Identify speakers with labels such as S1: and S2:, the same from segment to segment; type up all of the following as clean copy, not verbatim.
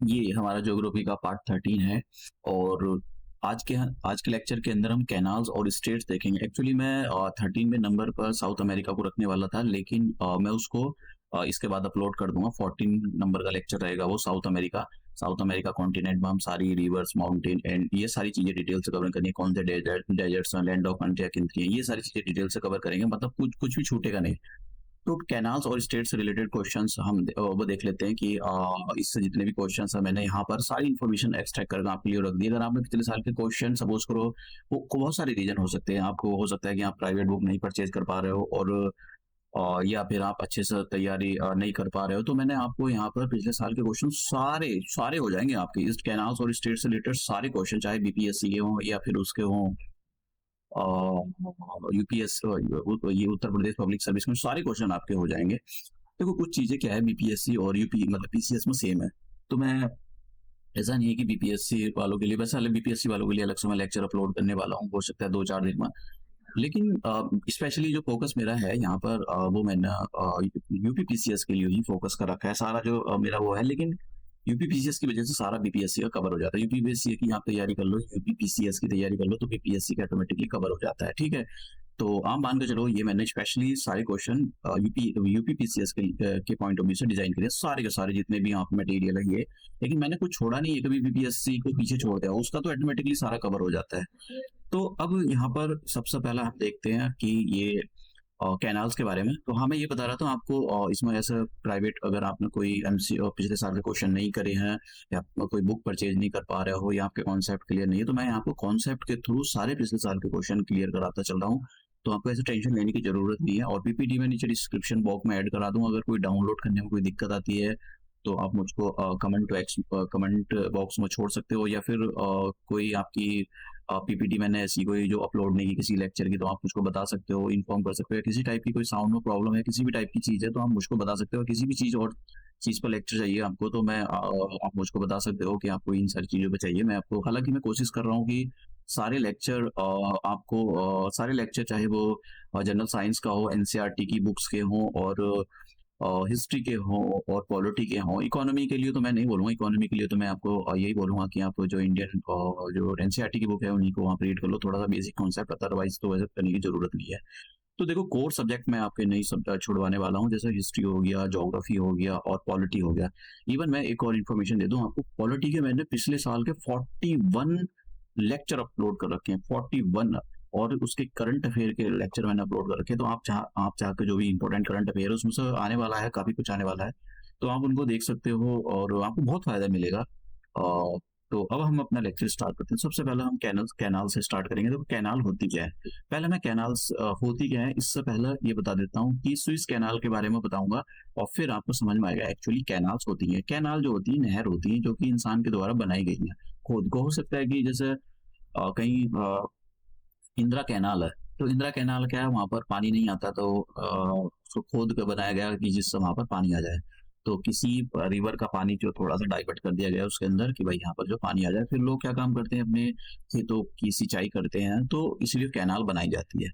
S1: ये हमारा ज्योग्राफी का पार्ट 13 है। और आज के लेक्चर के अंदर हम कैनाल्स और स्टेट्स देखेंगे। एक्चुअली मैं 13 में नंबर पर साउथ अमेरिका को रखने वाला था, लेकिन मैं उसको इसके बाद अपलोड कर दूंगा। 14 नंबर का लेक्चर रहेगा वो साउथ अमेरिका कॉन्टिनेंट में हम सारी रिवर्स, माउंटेन एंड ये सारी चीजें डिटेल से कवर करेंगे। कौन से डेजर्ट्स हैं, लैंड ऑफ कंट्री किन ये सारी चीजें डिटेल से कवर करेंगे, मतलब कुछ कुछ भी छूटेगा नहीं। तो कैनाल्स और स्टेट से रिलेटेड क्वेश्चंस हम वो देख लेते हैं कि इससे जितने भी क्वेश्चंस है मैंने यहाँ पर सारी इन्फॉर्मेशन एक्सट्रैक्ट करके आपके लिए रख दी। अगर आपने पिछले साल के क्वेश्चन सपोज करो, वो बहुत सारे रीजन हो सकते हैं। आपको हो सकता है कि आप प्राइवेट बुक नहीं परचेज कर पा रहे हो, और या फिर आप अच्छे से तैयारी नहीं कर पा रहे हो। तो मैंने आपको यहाँ पर पिछले साल के क्वेश्चन सारे सारे हो जाएंगे आपके इस कैनाल्स और स्टेट से रिलेटेड सारे क्वेश्चन, चाहे बीपीएससी के हों या फिर उसके हों यूपीएस, ये उत्तर प्रदेश पब्लिक सर्विस में सारे क्वेश्चन आपके हो जाएंगे। देखो कुछ चीजें क्या है, बीपीएससी और यूपी मतलब पीसीएस में सेम है। तो मैं ऐसा नहीं है कि बीपीएससी वालों के लिए, वैसे अलग बीपीएससी वालों के लिए अलग से मैं लेक्चर अपलोड करने वाला हूँ, हो सकता है 2-4 दिन में। लेकिन स्पेशली जो फोकस मेरा है यहाँ पर वो मैंने यूपी पीसीएस के लिए ही फोकस कर रखा है सारा जो मेरा वो है। लेकिन यूपी पीसीएस की वजह से सारा बीपीएससी का कवर हो जाता है। यूपी पीसीएस की आप तैयारी कर लो, यूपी पीसीएस की तैयारी कर लो, तो बीपीएससी का ऑटोमेटिकली कवर हो जाता है। ठीक है, तो आप मान के चलो ये मैंने स्पेशली सारे क्वेश्चन यूपी पीसीएस के पॉइंट ऑफ व्यू से डिजाइन करे, सारे के सारे जितने भी आप मटेरियल है ये। लेकिन मैंने कुछ छोड़ा नहीं है, कभी बीपीएससी को पीछे छोड़ दिया उसका तो ऑटोमेटिकली सारा कवर हो जाता है। तो अब यहाँ पर सबसे पहला हम देखते हैं कि ये कैनाल्स के बारे में। तो हाँ, मैं ये बता रहा था आपको, इसमें ऐसा प्राइवेट अगर आपने कोई एमसी पिछले साल के क्वेश्चन नहीं करे हैं, या कोई बुक परचेज नहीं कर पा रहे हो, या आपके कॉन्सेप्ट क्लियर नहीं है, तो मैं आपको कॉन्सेप्ट के थ्रू सारे पिछले साल के क्वेश्चन क्लियर कराता चल रहा हूँ। तो आपको ऐसे टेंशन लेने की जरूरत नहीं है। और पीपीटी में नीचे डिस्क्रिप्शन बॉक्स में ऐड करा दूं, अगर कोई डाउनलोड करने में कोई दिक्कत आती है तो आप मुझको कमेंट बॉक्स में छोड़ सकते हो, या फिर कोई आपकी पीपीटी मैंने ऐसी कोई जो अपलोड नहीं की किसी लेक्चर की, तो आप मुझको बता सकते हो, इन्फॉर्म कर सकते हो। किसी टाइप की कोई साउंड में प्रॉब्लम है, किसी भी टाइप की चीज़ है, तो आप मुझको बता सकते हो। किसी भी चीज़ और चीज़ पर लेक्चर चाहिए आपको, तो मैं आप मुझको बता सकते हो कि आपको इन सारी चीज़ों पर चाहिए। मैं आपको, हालांकि मैं कोशिश कर रहा हूँ कि सारे लेक्चर आपको सारे लेक्चर चाहे वो जनरल साइंस का हो, एनसीईआरटी की बुक्स के हों, और हिस्ट्री के हों, और पॉलिटी के हों। इकोनॉमी के लिए तो मैं नहीं बोलूँगा, इकोनॉमी के लिए तो मैं आपको यही बोलूँगा कि आप जो इंडियन जो एनसीईआरटी की बुक है उन्हीं को आप रीड कर लो, थोड़ा सा बेसिक कॉन्सेप्ट, अदरवाइज तो वैसे करने की जरूरत नहीं है। तो देखो कोर सब्जेक्ट में आपके नहीं सब छुड़वाने वाला हूँ, जैसे हिस्ट्री हो गया, ज्योग्राफी हो गया, और पॉलिटी हो गया। इवन मैं एक और इन्फॉर्मेशन दे दूं आपको, पॉलिटी के मैंने पिछले साल के 41 लेक्चर अपलोड कर रखे हैं, 41। और उसके करंट अफेयर के लेक्चर मैंने अपलोड कर रखे हैं। तो आप चाह के जो भी इंपॉर्टेंट करंट अफेयर है उसमें से आने वाला है, काफी कुछ आने वाला है, तो आप उनको देख सकते हो और आपको बहुत फायदा मिलेगा। तो अब हम अपना लेक्चर स्टार्ट करते हैं। सबसे पहले हम कैनाल से स्टार्ट करेंगे। तो कैनाल होती क्या है, पहले मैं कैनाल्स होती क्या है इससे पहले ये बता देता हूँ कि स्विस कैनाल के बारे में बताऊंगा, और फिर आपको समझ में आएगा एक्चुअली कैनाल्स होती है। कैनाल जो होती है नहर होती है, जो कि इंसान के द्वारा बनाई गई है। खुद को हो सकता है कि जैसे कहीं इंदिरा कैनाल है, तो इंदिरा कैनाल क्या है, वहां पर पानी नहीं आता, तो उसको खोद कर बनाया गया कि जिससे वहां पर पानी आ जाए। तो किसी रिवर का पानी जो थोड़ा सा डाइवर्ट कर दिया गया उसके अंदर, कि भाई यहाँ पर जो पानी आ जाए। फिर लोग क्या काम करते हैं, अपने खेतों की सिंचाई करते हैं, तो इसलिए कैनाल बनाई जाती है।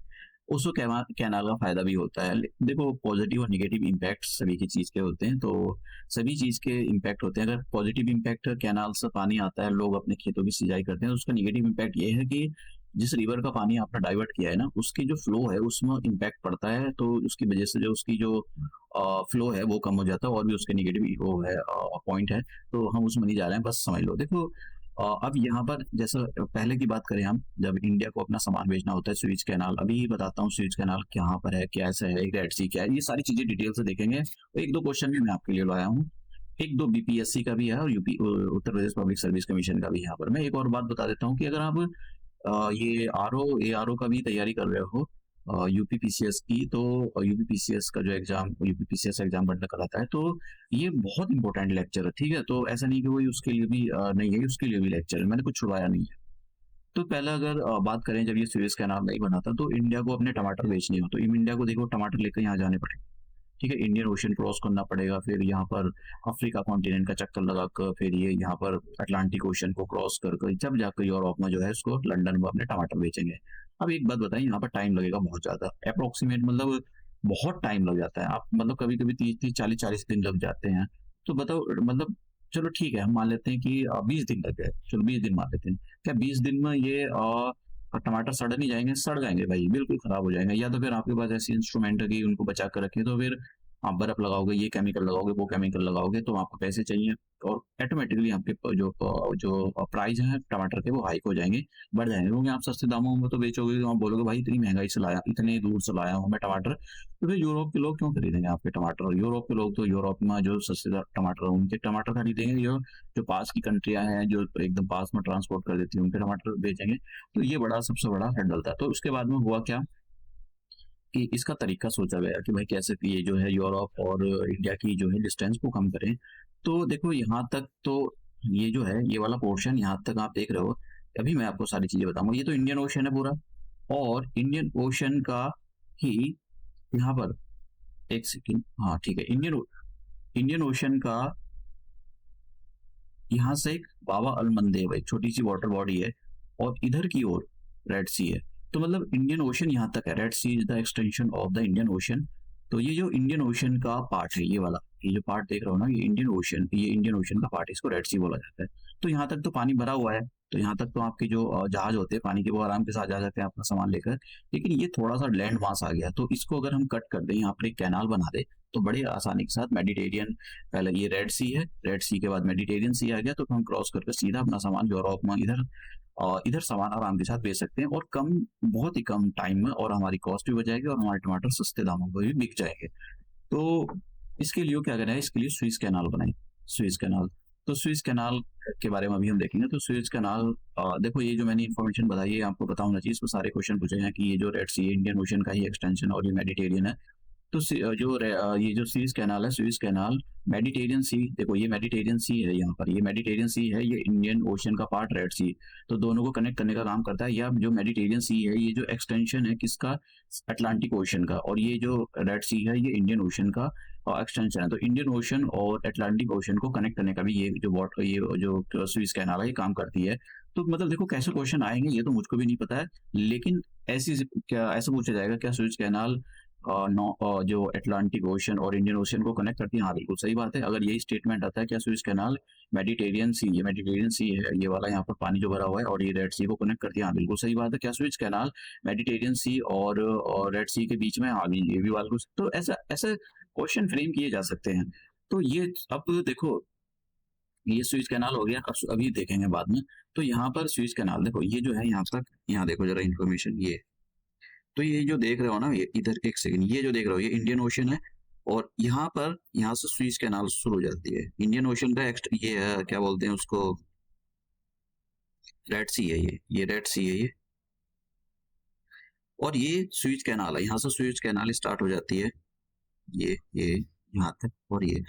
S1: उसको कैनाल का फायदा भी होता है। देखो पॉजिटिव और निगेटिव इम्पैक्ट सभी की चीज के होते हैं, तो सभी चीज के इम्पैक्ट होते हैं। अगर पॉजिटिव इम्पैक्ट कैनाल से पानी आता है, लोग अपने खेतों की सिंचाई करते हैं, तो उसका निगेटिव इम्पैक्ट ये है कि जिस रिवर का पानी आपने डाइवर्ट किया है ना, उसकी जो फ्लो है उसमें इम्पैक्ट पड़ता है। तो उसकी वजह से जो उसकी जो फ्लो है वो कम हो जाता है, और भी उसके निगेटिव वो है पॉइंट है। तो हम उसमें नहीं जा रहे हैं, बस समझ लो। देखो अब यहाँ पर जैसे पहले की बात करें हम, जब इंडिया को अपना सामान भेजना होता है, स्वेज कैनाल, अभी बताता हूँ स्वेज कैनाल कहाँ पर है, कैसे है, रेड सी क्या है, ये सारी चीजें डिटेल से देखेंगे। एक दो क्वेश्चन भी मैं आपके लिए लाया हूँ, एक दो बीपीएससी का भी है, और UP Uttar Pradesh public service commission का भी। यहाँ पर मैं एक और बात बता देता हूँ कि अगर आप ये आर ओ का भी तैयारी कर रहे हो यूपी पीसीएस की, तो यूपी पीसीएस का जो एग्जाम, यूपी पीसीएस एग्जाम बनने कराता है, तो ये बहुत इंपॉर्टेंट लेक्चर है। ठीक है, तो ऐसा नहीं कि वही उसके लिए भी नहीं है, उसके लिए भी लेक्चर है, मैंने कुछ छुड़वाया नहीं है। तो पहले अगर बात करें, जब ये सुएज कैनाल नहीं बना था, तो इंडिया को अपने टमाटर बेचने हो, तो इंडिया को देखो टमाटर लेकर यहाँ जाने पड़े। ठीक है, इंडियन ओशन क्रॉस करना पड़ेगा, फिर यहाँ पर अफ्रीका कॉन्टिनेंट का चक्कर लगाकर, फिर ये यहाँ पर अटलांटिक ओशन को क्रॉस कर जब जाकर यूरोप में जो है उसको लंदन में अपने टमाटर बेचेंगे। अब एक बात बताएं, यहाँ पर टाइम लगेगा बहुत ज्यादा, अप्रोक्सीमेट मतलब बहुत टाइम लग जाता है। आप मतलब कभी कभी 30-30 40-40 दिन लग जाते हैं। तो बताओ मतलब चलो ठीक है, हम मान लेते हैं कि 20 दिन लग गए, चलो 20 दिन मान लेते हैं। क्या 20 दिन में ये टमाटर सड़ नहीं जाएंगे? सड़ जाएंगे भाई, बिल्कुल खराब हो जाएंगे। या तो फिर आपके पास ऐसी इंस्ट्रूमेंट है कि उनको बचा कर रखें, तो फिर आप बर्फ लगाओगे, ये केमिकल लगाओगे, वो केमिकल लगाओगे, तो आपको पैसे चाहिए और ऑटोमेटिकली आपके जो प्राइस है टमाटर के वो हाइक हो जाएंगे, बढ़ जाएंगे, क्योंकि आप सस्ते दामों में तो बेचोगे, तो आप बोलोगे भाई इतनी महंगाई से लाया, इतने दूर से लाया हूँ मैं टमाटर, तो फिर यूरोप के लोग क्यों खरीदेंगे आपके टमाटर? यूरोप के लोग तो यूरोप में जो सस्ते टमाटर हैं, उनके टमाटर खरीदेंगे, जो जो पास की कंट्रियां हैं, जो एकदम पास में ट्रांसपोर्ट कर देती है, उनके टमाटर बेचेंगे। तो ये बड़ा सबसे बड़ा हर्डल था। तो उसके बाद में हुआ क्या कि इसका तरीका सोचा गया कि भाई कैसे कि ये जो है यूरोप और इंडिया की जो है डिस्टेंस को कम करें। तो देखो यहाँ तक तो ये जो है ये वाला पोर्शन यहाँ तक आप देख रहे हो, अभी मैं आपको सारी चीजें बताऊंगा। ये तो इंडियन ओशन है पूरा, और इंडियन ओशन का ही यहाँ पर एक सेकेंड, हाँ ठीक है, इंडियन ओशन का यहाँ से एक बाबा अल मंदेब एक छोटी सी वाटर बॉडी है, और इधर की ओर रेड सी है। तो मतलब इंडियन ओशन यहाँ तक है, Red Sea is the extension of the Indian Ocean. तो ये जो इंडियन ओशन का पार्ट है, ये वाला, ये जो पार्ट देख रहे हो ना, ये इंडियन ओशन का पार्ट है, इसको रेड सी बोला जाता है। तो यहाँ तक तो पानी भरा हुआ है, तो यहाँ तक तो आपके जो जहाज होते हैं पानी के, वो आराम के साथ जा सकते हैं अपना सामान लेकर। लेकिन ये थोड़ा सा लैंड मास आ गया, तो इसको अगर हम कट कर दें, यहाँ पर एक कैनाल बना दे, तो बड़े आसानी के साथ मेडिटेरियन, पहले ये रेड सी है, रेड सी के बाद मेडिटेरियन सी आ गया, तो हम क्रॉस करके सीधा अपना सामान यूरोप में इधर सामान आराम के साथ बेच सकते हैं, और बहुत ही कम टाइम में, और हमारी कॉस्ट भी बचाएगी, और हमारे टमाटर सस्ते दामों पर भी बिक जाएंगे। तो इसके लिए क्या करना है, इसके लिए स्विस कैनाल बनाए, स्विस कैनाल। तो स्विस कैनाल के बारे में अभी हम देखेंगे। तो स्विस कैनाल, देखो ये जो मैंने इन्फॉर्मेशन बताई है आपको पता होना चाहिए, इसमें सारे क्वेश्चन पूछे हैं कि ये जो रेड सी है इंडियन ओशन का ही एक्सटेंशन, और ये मेडिटेरियन है। तो ये जो स्विस कैनाल है, स्विस कैनाल मेडिटेरियन सी, देखो ये मेडिटेरियन सी है, यहाँ पर ये मेडिटेरियन सी है, ये इंडियन ओशन का पार्ट रेड सी, तो दोनों को कनेक्ट करने का काम करता है। या जो मेडिटेरियन सी है, ये जो एक्सटेंशन है किसका, अटलांटिक ओशन का, और ये जो रेड सी है ये इंडियन ओशन का एक्सटेंशन है। तो इंडियन ओशन और अटलांटिक ओशन को कनेक्ट करने का भी ये जो स्विस कैनाल है ये काम करती है। तो मतलब देखो कैसे क्वेश्चन आएंगे ये तो मुझको भी नहीं पता है, लेकिन क्या ऐसा पूछा जाएगा, क्या स्विस कैनाल जो अटलांटिक ओशन और इंडियन ओशन को कनेक्ट करती है? हाँ बिल्कुल सही बात है। अगर यही स्टेटमेंट आता है, क्या स्विस कैनाल मेडिटेरियन सी, ये मेडिटेरियन सी है, ये वाला यहाँ पर पानी जो भरा हुआ है, और ये रेड सी को कनेक्ट करती है? हाँ बिल्कुल सही बात है। क्या स्विस कैनाल मेडिटेरियन सी और रेड सी के बीच में आ गई? ये भी बात कुछ, तो ऐसा ऐसे क्वेश्चन फ्रेम किए जा सकते हैं। तो ये अब देखो, ये स्विस कैनाल हो गया, अब अभी देखेंगे बाद में। तो यहाँ पर स्विस कैनाल देखो, ये जो है यहाँ तक, यहाँ देखो जरा इन्फॉर्मेशन, ये तो ये जो देख रहे हो ना, ये इधर एक सेकंड, ये जो देख रहे हो ये इंडियन ओशन है, और यहाँ पर यहाँ से स्विस कैनाल शुरू हो जाती है। इंडियन ओशन का ये है, क्या बोलते हैं उसको, रेड सी है, ये रेड सी है ये, और ये स्विस कैनाल है, यहाँ से स्विस कैनाल स्टार्ट हो जाती है, ये यहाँ तक। और ये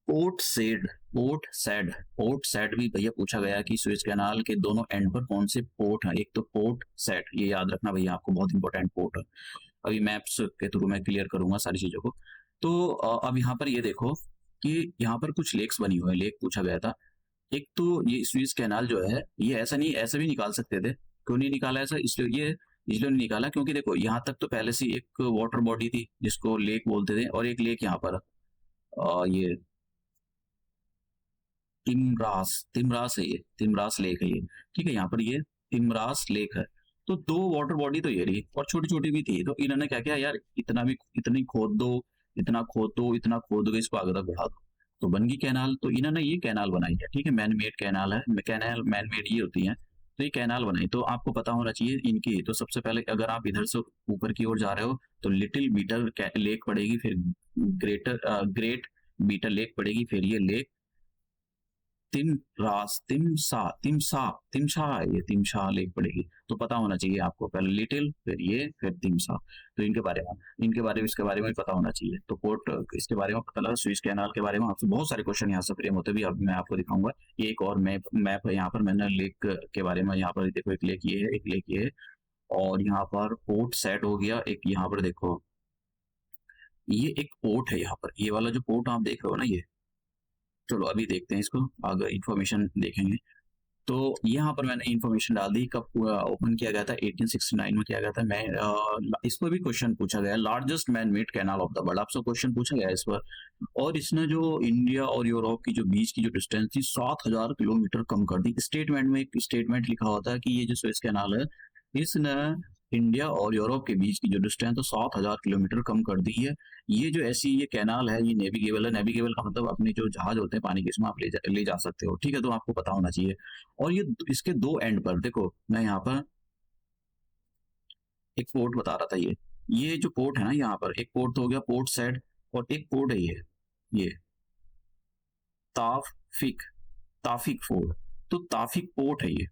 S1: पोर्ट सेड, पोर्ट सेड भी भैया पूछा गया कि स्विस कैनाल के दोनों एंड पर कौन से पोर्ट हैं। एक तो पोर्ट सेड, ये याद रखना भैया आपको, बहुत इंपॉर्टेंट पोर्ट है। अभी मैप्स के थ्रू मैं क्लियर करूंगा सारी चीजों को। तो अब यहाँ पर ये देखो कि यहाँ पर कुछ लेक्स बनी हुई है, लेक पूछा गया था। एक तो ये स्विस कैनाल जो है, ये ऐसा नहीं, ऐसे भी निकाल सकते थे, क्यों नहीं निकाला ऐसा, इसलिए नहीं निकाला क्योंकि देखो यहाँ तक तो पहले से एक वाटर बॉडी थी जिसको लेक बोलते थे, और एक लेक यहाँ पर ये तिमरास है, ये तिमरास लेक है ये, ठीक है, यहाँ पर ये तिमरास लेक है। तो दो वाटर बॉडी तो ये रही, और छोटी छोटी भी थी, तो इन्होंने क्या किया यार, इतनी खोद दो, इतना खोद दो, इतना खोद दो, इसको आगे तक बढ़ा दो, तो बन गई कैनाल। तो इन्होंने ये कैनाल बनाई है, ठीक है, मैन मेड कैनाल है, कैनाल मैन मेड ये होती है। तो ये कैनाल बनाई, तो आपको पता होना चाहिए इनकी। तो सबसे पहले अगर आप इधर से ऊपर की ओर जा रहे हो, तो लिटिल बीटर लेक पड़ेगी, फिर ग्रेट बीटर लेक पड़ेगी, फिर ये लेक तिमसा है, ये तिमसा लेक पड़ेगी। तो पता होना चाहिए आपको, पहले लिटिल, फिर ये, फिर तिमसा। तो इसके बारे में पता होना चाहिए। तो पोर्ट इसके बारे में पता लगा, स्विस कैनाल के बारे में आपसे बहुत सारे क्वेश्चन यहाँ से फ्रेम होते भी, अब मैं आपको दिखाऊंगा। ये एक और मैप है, यहाँ पर मैंने लेक के बारे में, यहाँ पर देखो एक लेक ये है, एक लेक ये है, और यहाँ पर पोर्ट सेट हो गया एक, यहाँ पर देखो ये एक पोर्ट है, यहाँ पर ये वाला जो पोर्ट आप देख रहे हो ना ये। चलो अभी देखते हैं इसको, आगे इंफॉर्मेशन देखेंगे। तो यहाँ पर मैंने इन्फॉर्मेशन डाल दी कब ओपन किया गया था, 1869 में किया गया था। मैं इस पर भी क्वेश्चन पूछा गया, largest man made canal of the world, आपसे क्वेश्चन पूछा गया इस पर। और इसने जो इंडिया और यूरोप की जो बीच की जो डिस्टेंस थी 7,000 किलोमीटर कम कर दी। स्टेटमेंट में एक स्टेटमेंट लिखा होता है कि ये जो सुएज कैनाल है इसने इंडिया और यूरोप के बीच की जो डिस्टेंस तो 7,000 किलोमीटर कम कर दी है। ये जो ऐसी ये कैनाल है ये नेविगेबल है। नेविगेबल का मतलब अपने जो जहाज होते हैं पानी के, इसमें आप ले जा सकते हो, ठीक है, तो आपको पता होना चाहिए। और ये इसके दो एंड पर देखो, मैं यहाँ पर एक पोर्ट बता रहा था, ये जो पोर्ट है ना, यहाँ पर एक पोर्ट तो हो गया पोर्ट साइड, और एक पोर्ट है ये ताफिक ताफिक पोर्ट। तो ताफिक पोर्ट है ये,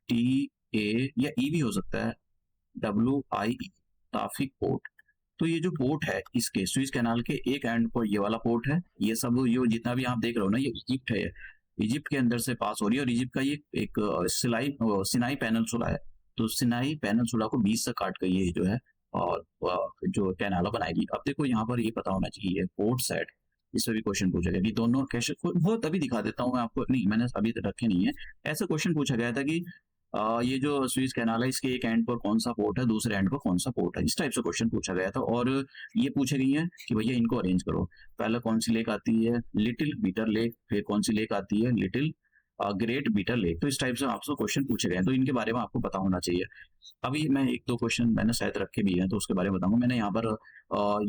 S1: TA या ई भी हो सकता है, WIE, ताफिक पोर्ट। तो ये जो पोर्ट है इसके सुएज कैनाल के एक एंड पर ये वाला पोर्ट है। ये सब ये जितना भी आप देख रहे हो ना, ये इजिप्ट है, इजिप्ट के अंदर से पास हो रही है। और इजिप्ट का ये एक सिनाई पेनिनसुला है। तो सिनाई पेनिनसुला को बीच से काट कर ये जो है और जो कैनाल बनाएगी। अब देखो यहाँ पर ये पता होना चाहिए पोर्ट साइड, इसमें भी क्वेश्चन पूछा गया कि दोनों कैसे, बहुत अभी दिखा देता हूँ मैं आपको, नहीं मैंने अभी तक रखे नहीं है। ऐसा क्वेश्चन पूछा गया था कि ये जो सुएज कैनाल है इसके एक एंड पर कौन सा पोर्ट है, दूसरे एंड पर कौन सा पोर्ट है, इस टाइप से क्वेश्चन पूछा गया था। और ये पूछे गई है कि भैया इनको अरेंज करो। पहले कौन सी लेक आती है, लिटिल बीटर लेक, फिर कौन सी लेक आती है, लिटिल ग्रेट बीटर लेक। तो इस टाइप से आपसे क्वेश्चन पूछे गए हैं, तो इनके बारे में आपको पता होना चाहिए। अभी मैं एक दो क्वेश्चन मैंने शायद रखे भी हैं तो उसके बारे में बताऊंगा। मैंने यहाँ पर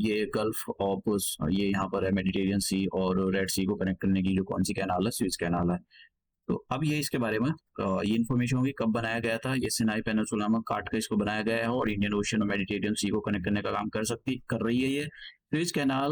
S1: ये गल्फ ऑफ, ये यहाँ पर है मेडिटेरियन सी और रेड सी को कनेक्ट करने की जो कौन सी कैनाल है, सुएज कैनाल है। तो अब ये इसके बारे में ये इन्फॉर्मेशन होगी कब बनाया गया था। ये सिनाई पेनिनसुला में काट कर इसको बनाया गया है और इंडियन ओशन और मेडिटेरियन सी को कनेक्ट करने का काम कर रही है ये सुएज कैनाल।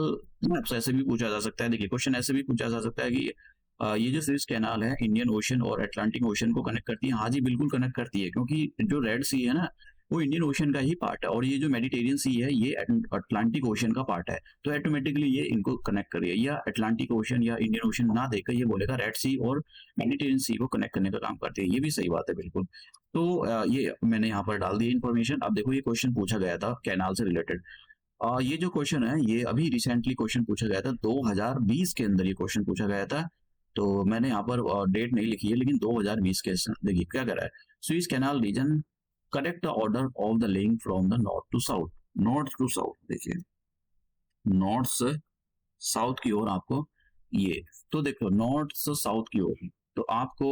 S1: आपसे ऐसे भी पूछा जा सकता है, देखिए क्वेश्चन ऐसे भी पूछा जा सकता है कि ये जो सुएज कैनाल है इंडियन ओशन और अटलांटिक ओशन को कनेक्ट करती है। हाँ जी बिल्कुल कनेक्ट करती है, क्योंकि जो रेड सी है ना वो इंडियन ओशन का ही पार्ट है, और ये जो मेडिटेरियन सी है ये अटलांटिक ओशन का पार्ट है। तो ऑटोमेटिकली ये इनको कनेक्ट करिए, या अटलांटिक ओशन या इंडियन ओशन ना देकर ये बोलेगा रेड सी और मेडिटेरियन सी को कनेक्ट करने का काम करती है। ये भी सही बात है बिल्कुल। तो ये मैंने यहाँ पर डाल दी इन्फॉर्मेशन। अब देखो ये क्वेश्चन पूछा गया था कैनाल से रिलेटेड। ये जो क्वेश्चन है ये अभी रिसेंटली क्वेश्चन पूछा गया था, 2020 के अंदर ये क्वेश्चन पूछा गया था। तो मैंने यहाँ पर डेट नहीं लिखी है, लेकिन 2020 के देखिए क्या कर रहा है। Suez Canal region correct the order of the link from the north to south. North to south देखिए, नॉर्थ से साउथ की ओर आपको ये, तो देखो नॉर्थ से साउथ की ओर, तो आपको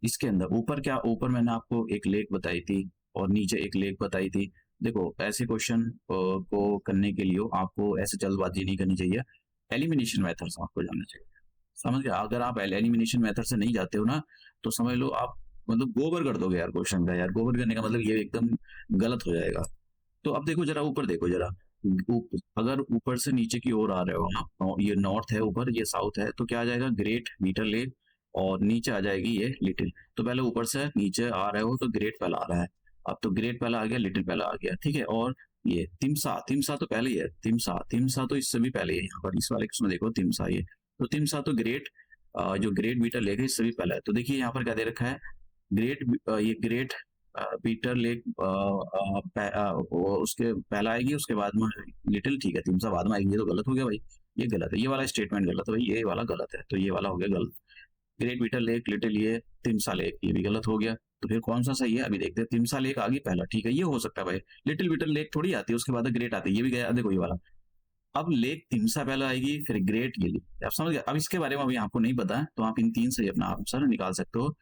S1: इसके अंदर ऊपर क्या, ऊपर मैंने आपको एक लेक बताई थी और नीचे एक लेक बताई थी। देखो ऐसे क्वेश्चन को करने के लिए आपको ऐसे जल्दबाजी नहीं करनी चाहिए, एलिमिनेशन मेथड से आपको जाना चाहिए। समझ गया, अगर आप एलिमिनेशन मेथड से नहीं जाते हो ना तो समझ लो आप मतलब गोबर कर दोगे यार क्वेश्चन का। यार गोबर करने का मतलब ये एकदम गलत हो जाएगा। तो अब देखो जरा ऊपर देखो जरा, अगर ऊपर से नीचे की ओर आ रहे हो ना, ये नॉर्थ है ऊपर, ये साउथ है, तो क्या आ जाएगा ग्रेट बीटर लेक, और नीचे आ जाएगी ये लिटिल। तो पहले ऊपर से नीचे आ रहे हो तो ग्रेट पहला आ रहा है, अब तो ग्रेट पहला आ गया, लिटिल पहला आ गया, ठीक है। और ये तिमसा, तिमसा तो पहले ही है, तिमसा तिमसा तो इससे भी पहले है। यहाँ पर इस वाले इसमें देखो तिमसा, ये तो तिमसा तो ग्रेट जो ग्रेट बीटर लेक है इससे भी पहला है। तो देखिए यहाँ पर क्या दे रखा है, ग्रेट ये ग्रेट बीटर लेक उसके पहला आएगी, उसके बाद में लिटिल, ठीक है, तिमसा बाद में आएगी। ये तो गलत हो गया भाई, ये गलत है, ये वाला स्टेटमेंट गलत है भाई, ये वाला गलत है, तो ये वाला हो गया गलत। ग्रेट बीटर लेक, लिटिल, ये तिमसा लेक, ये भी गलत हो गया। तो फिर कौन सा सही है अभी देखते हैं। तिमसा लेक आ गई पहला, ठीक है, ये हो सकता है भाई। लिटिल बीटर लेक थोड़ी आती है उसके बाद ग्रेट आती है, ये भी गया, देखो ये वाला। अब लेक तिमसा पहला आएगी, फिर ग्रेट, ये लेक, आप समझ गए। अब इसके बारे में अभी आपको नहीं पता है तो आप इन तीन से अपना आंसर निकाल सकते हो।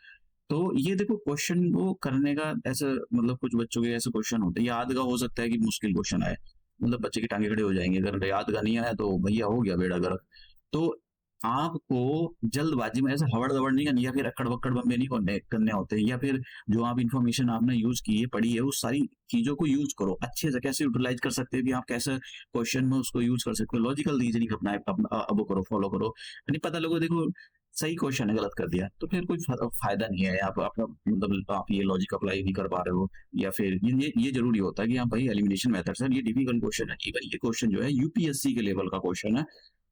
S1: तो ये देखो क्वेश्चन वो करने का ऐसे, मतलब कुछ बच्चों के ऐसे क्वेश्चन होते हैं, याद का हो सकता है कि मुश्किल क्वेश्चन आए, मतलब बच्चे की टांगे खड़े हो जाएंगे, अगर याद का नहीं आया तो भैया हो गया बेड़ा गर्क। तो आपको जल्दबाजी में ऐसे हवड़ दबड़ नहीं करनी, या फिर अक्कड़ बक्कड़ बम्बे नहीं करने होते, या फिर जो आप इन्फॉर्मेशन आपने यूज की है पढ़ी है उस सारी चीजों को यूज करो अच्छे से। कैसे यूटिलाइज कर सकते हैं कि आप कैसे क्वेश्चन में उसको यूज कर सकते हो, लॉजिकल रीजनिंग अपना अब करो, फॉलो करो। नहीं पता लोगों देखो सही क्वेश्चन है गलत कर दिया तो फिर कोई फायदा नहीं है, आप अपना मतलब आप ये लॉजिक अप्लाई नहीं कर पा रहे हो। या फिर ये जरूरी होता है कि आप भाई एलिमिनेशन मेथड से, ये डिफिकल्ट क्वेश्चन है, ये क्वेश्चन जो है यूपीएससी के लेवल का क्वेश्चन है,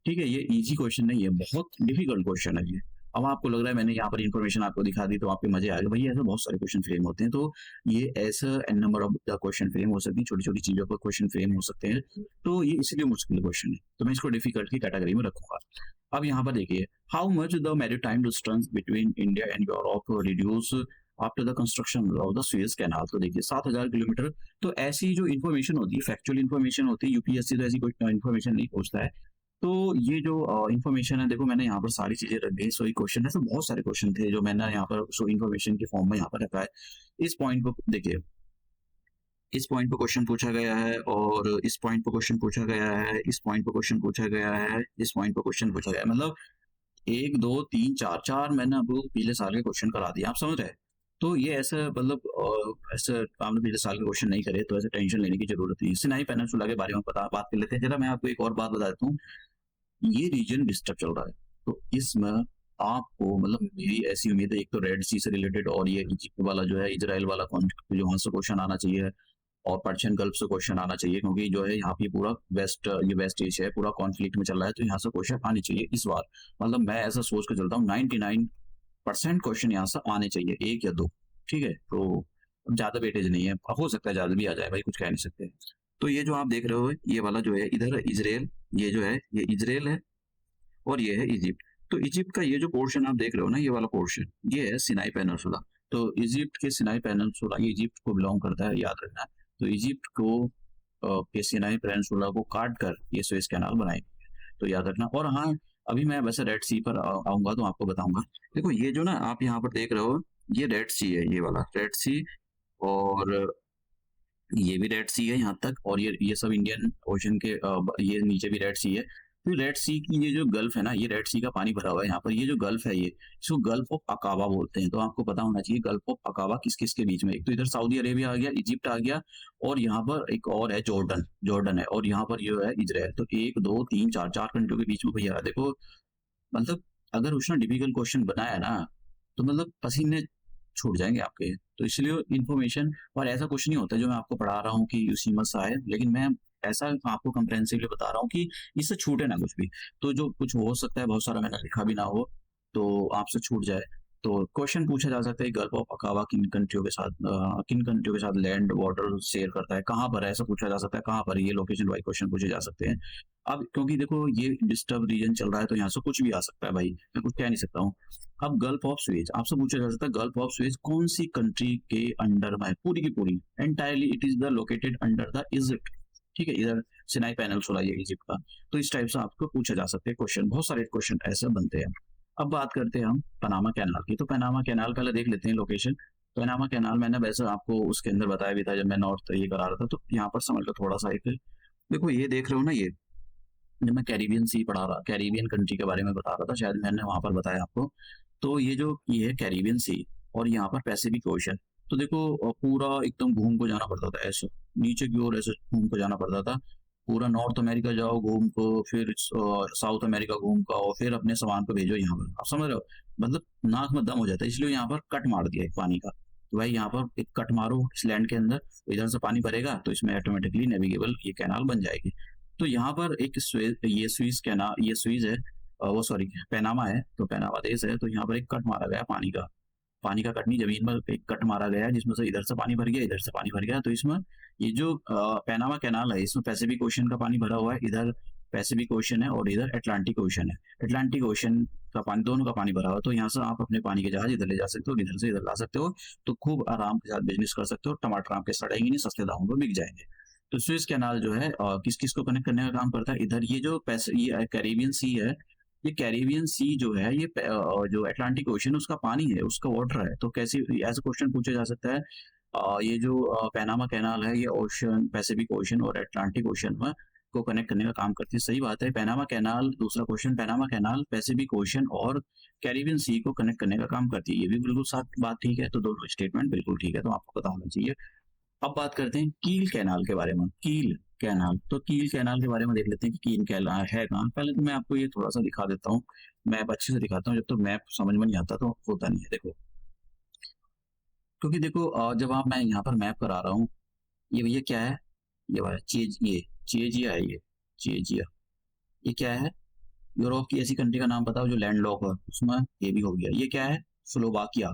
S1: ठीक है, ये इजी क्वेश्चन नहीं है, बहुत डिफिकल्ट क्वेश्चन है ये। अब आपको लग रहा है मैंने यहाँ पर इन्फॉर्मेशन आपको दिखा दी तो आपके मजे आ गए, भैया ऐसे बहुत सारे क्वेश्चन फ्रेम होते हैं। तो ये ऐसा an number of the question frame हो सकती है, छोटी छोटी चीजों पर क्वेश्चन फ्रेम हो सकते हैं, तो ये इसलिए मुश्किल क्वेश्चन है, तो मैं इसको डिफिकल्ट की कैटेगरी में रखूंगा। अब यहाँ पर देखिए, how much the maritime distance between India and Europe reduce after the construction of the Suez canal. तो देखिए 7,000 किलोमीटर। तो ऐसी जो इन्फॉर्मेशन होती है, फैक्चुअल इन्फॉर्मेशन होती है, यूपीएससी तो ऐसी कोई इन्फॉर्मेशन नहीं पूछता है। तो ये जो इन्फॉर्मेशन है, देखो मैंने यहाँ पर सारी चीजें रख दी। सो ये क्वेश्चन, ऐसे बहुत सारे क्वेश्चन थे जो मैंने यहाँ पर सो इन्फॉर्मेशन के फॉर्म में यहाँ पर रखा है। इस पॉइंट को देखिए, इस पॉइंट पे क्वेश्चन पूछा गया है, और इस पॉइंट पे क्वेश्चन पूछा गया है, इस पॉइंट पे क्वेश्चन पूछा गया है, इस पॉइंट पे क्वेश्चन पूछा गया है। मतलब 1 2 3 4 4 मैंने आपको पिछले साल के क्वेश्चन करा दिए, आप समझ रहे हैं? तो ये ऐसा मतलब ऐसा आपने पिछले साल के क्वेश्चन नहीं करे तो ऐसे टेंशन लेने की जरूरत नहीं। सिनाई पेनिनसुला के बारे में बात कर लेते हैं। जरा मैं आपको एक और बात बता देता हूँ। ये रीजन डिस्टर्ब चल रहा है, तो इसमें आपको मतलब मेरी ऐसी उम्मीद है, एक तो रेड सी से रिलेटेड, और ये इजिप्ट वाला जो है, इजराइल वाला जो वहां से क्वेश्चन आना चाहिए, और पर्शियन गल्फ से क्वेश्चन आना चाहिए, क्योंकि जो है यहाँ पे पूरा ये वेस्ट एशिया है, पूरा कॉन्फ्लिक्ट में चल रहा है, तो यहाँ से क्वेश्चन आने चाहिए इस बार। मतलब मैं ऐसा सोच कर चलता हूँ 99% क्वेश्चन यहाँ से आने चाहिए, 1 या 2। ठीक है, तो ज्यादा वेटेज नहीं है, हो सकता है ज्यादा भी आ जाए भाई, कुछ कह नहीं सकते। तो ये जो आप देख रहे हो, ये वाला जो है इधर इजराइल, ये जो है ये इजराइल है, और ये है इजिप्ट। तो इजिप्ट का ये जो पोर्शन आप देख रहे हो ना, ये वाला पोर्शन, ये है सिनाई पेनिनसुला। तो इजिप्ट के सिनाई पेनिनसुला, ये इजिप्ट को बिलोंग करता है, याद रखना। तो इजिप्ट को के सिनाई पेनिनसुला को काट कर ये सुएज कैनाल बनाएंगे, तो याद रखना। और हाँ, अभी मैं वैसे रेड सी पर आऊंगा तो आपको बताऊंगा। देखो ये जो ना आप यहाँ पर देख रहे हो, ये रेड सी है, ये वाला रेड सी, और ये भी रेड सी है यहाँ तक, और ये सब इंडियन ओशन के ये नीचे भी रेड सी है। तो रेड सी की ये जो गल्फ है ना, ये रेड सी का पानी भरा हुआ है यहाँ पर। ये जो गल्फ है, ये इसको गल्फ ऑफ अकाबा बोलते हैं। तो आपको पता होना चाहिए गल्फ ऑफ अकाबा किस किस के बीच में। एक तो इधर सऊदी अरेबिया आ गया, इजिप्ट आ गया, और यहाँ पर एक और है जॉर्डन, जॉर्डन है, और यहाँ पर ये है इजराइल। तो 1 2 3 4 4 कंट्रियों के बीच में भैया देखो, मतलब अगर उसने डिफिकल्ट क्वेश्चन बनाया ना, तो मतलब पसीने छूट जाएंगे आपके। तो इसलिए इन्फॉर्मेशन, और ऐसा कुछ नहीं होता जो मैं आपको पढ़ा रहा हूँ कि उसी मत आए, लेकिन मैं ऐसा आपको कंप्रेहेंसिवली बता रहा हूँ कि इससे छूटे ना कुछ भी। तो जो कुछ हो सकता है, बहुत सारा मैंने लिखा भी ना हो, तो आपसे छूट जाए। तो क्वेश्चन पूछा जा सकता है, गल्फ ऑफ अकाबा किन कंट्रियों के साथ लैंड वाटर शेयर करता है, कहाँ पर है, ऐसा पूछा जा सकता है, कहाँ पर है, ये लोकेशन वाइज क्वेश्चन पूछे जा सकते हैं। अब क्योंकि देखो ये डिस्टर्ब रीजन चल रहा है, तो यहाँ से कुछ भी आ सकता है भाई, मैं कुछ कह नहीं सकता हूँ। अब गल्फ ऑफ सुएज आपसे पूछा जा सकता है, गल्फ ऑफ सुएज कौन सी कंट्री के अंडर में है, पूरी की पूरी, entirely it is the located under the Egypt. ठीक है, इधर सिनाई पेनिनसुला ये इजिप्ट का। तो इस टाइप से आपको पूछा जा सकते हैं क्वेश्चन, बहुत सारे क्वेश्चन ऐसे बनते हैं। अब बात करते हैं हम पनामा कैनाल की। तो पनामा कैनाल पहले देख लेते हैं लोकेशन। पनामा कैनाल मैंने वैसे आपको उसके अंदर बताया भी था जब मैं नॉर्थ ये करा रहा था, तो यहाँ पर समझ लो थोड़ा सा एक, देखो ये देख रहे हो ना, ये जब मैं कैरिबियन सी पढ़ा रहा, कैरिबियन कंट्री के बारे में बता रहा था, शायद मैंने वहां पर बताया आपको। तो ये जो ये है कैरिबियन सी, और यहाँ पर पैसिफिक ओशन। तो देखो पूरा एकदम घूम को जाना पड़ता था, ऐसे नीचे की ओर ऐसे घूम को जाना पड़ता था। पूरा नॉर्थ अमेरिका जाओ घूम को, फिर साउथ अमेरिका घूम को आओ, फिर अपने सामान को भेजो यहाँ पर, आप समझ रहे हो? मतलब नाक में दम हो जाता है, इसलिए यहाँ पर कट मार दिया एक पानी का। तो भाई यहाँ पर एक कट मारो इस लैंड के अंदर, तो इधर से पानी भरेगा, तो इसमें ऑटोमेटिकली नेविगेबल ये कैनाल बन जाएगी। तो यहाँ पर एक ये स्विस कैनाल, ये स्विस है, वो सॉरी पैनामा है, तो पैनामा देश है। तो यहाँ पर एक कट मारा गया पानी का, पानी का कट नहीं, जमीन पर एक कट मारा गया है, जिसमें से इधर से पानी भर गया, इधर से पानी भर गया। तो इसमें ये जो पैनामा कैनाल है, इसमें पैसिफिक ओशन का पानी भरा हुआ है, इधर पैसिफिक ओशन है और इधर अटलांटिक ओशन है। अटलांटिक ओशन का पानी, दोनों का पानी भरा हुआ है। तो यहाँ से आप अपने पानी के जहाज इधर ले जा सकते हो, इधर से इधर ला सकते हो, तो खूब आराम के साथ बिजनेस कर सकते हो। टमाटर आपके सड़ेंगे नहीं, सस्ते दामों पर बिक जाएंगे। तो स्विस कैनाल जो है किस किस को कनेक्ट करने का काम करता है, इधर ये जो ये कैरेबियन सी है, ये कैरेबियन सी जो है, ये जो अटलांटिक ओशन उसका पानी है, उसका वाटर है। तो कैसे ऐसा क्वेश्चन पूछा जा सकता है, ये जो पैनामा कैनाल है, ये ओशन, पैसिफिक ओशन और अटलांटिक ओशन में को कनेक्ट करने का काम करती है। सही बात है, पैनामा कैनाल, दूसरा question, Panama canal Pacific ocean और कैरिबियन सी को कनेक्ट करने का काम करती है। ये भी बिल्कुल साथ बात ठीक है, तो दोनों स्टेटमेंट बिल्कुल ठीक है, तो आपको पता होना चाहिए। अब बात करते हैं कील कैनाल के बारे में। कील कैनाल, तो कील कैनाल के बारे में देख लेते हैं कि कील कैनाल है कहाँ। पहले तो मैं आपको ये थोड़ा सा दिखा देता हूँ, मैप अच्छे से दिखाता हूँ, जब तो मैप समझ में नहीं आता तो होता नहीं है। देखो, क्योंकि देखो जब आप, मैं यहाँ पर मैप करा रहा हूँ, ये भैया क्या है, ये वाला चेज, ये चेजिया है, ये चेजिया, ये क्या है, यूरोप की ऐसी कंट्री का नाम बताओ जो लैंड लॉक है, उसमें ये भी हो गया। ये क्या है, स्लोवाकिया।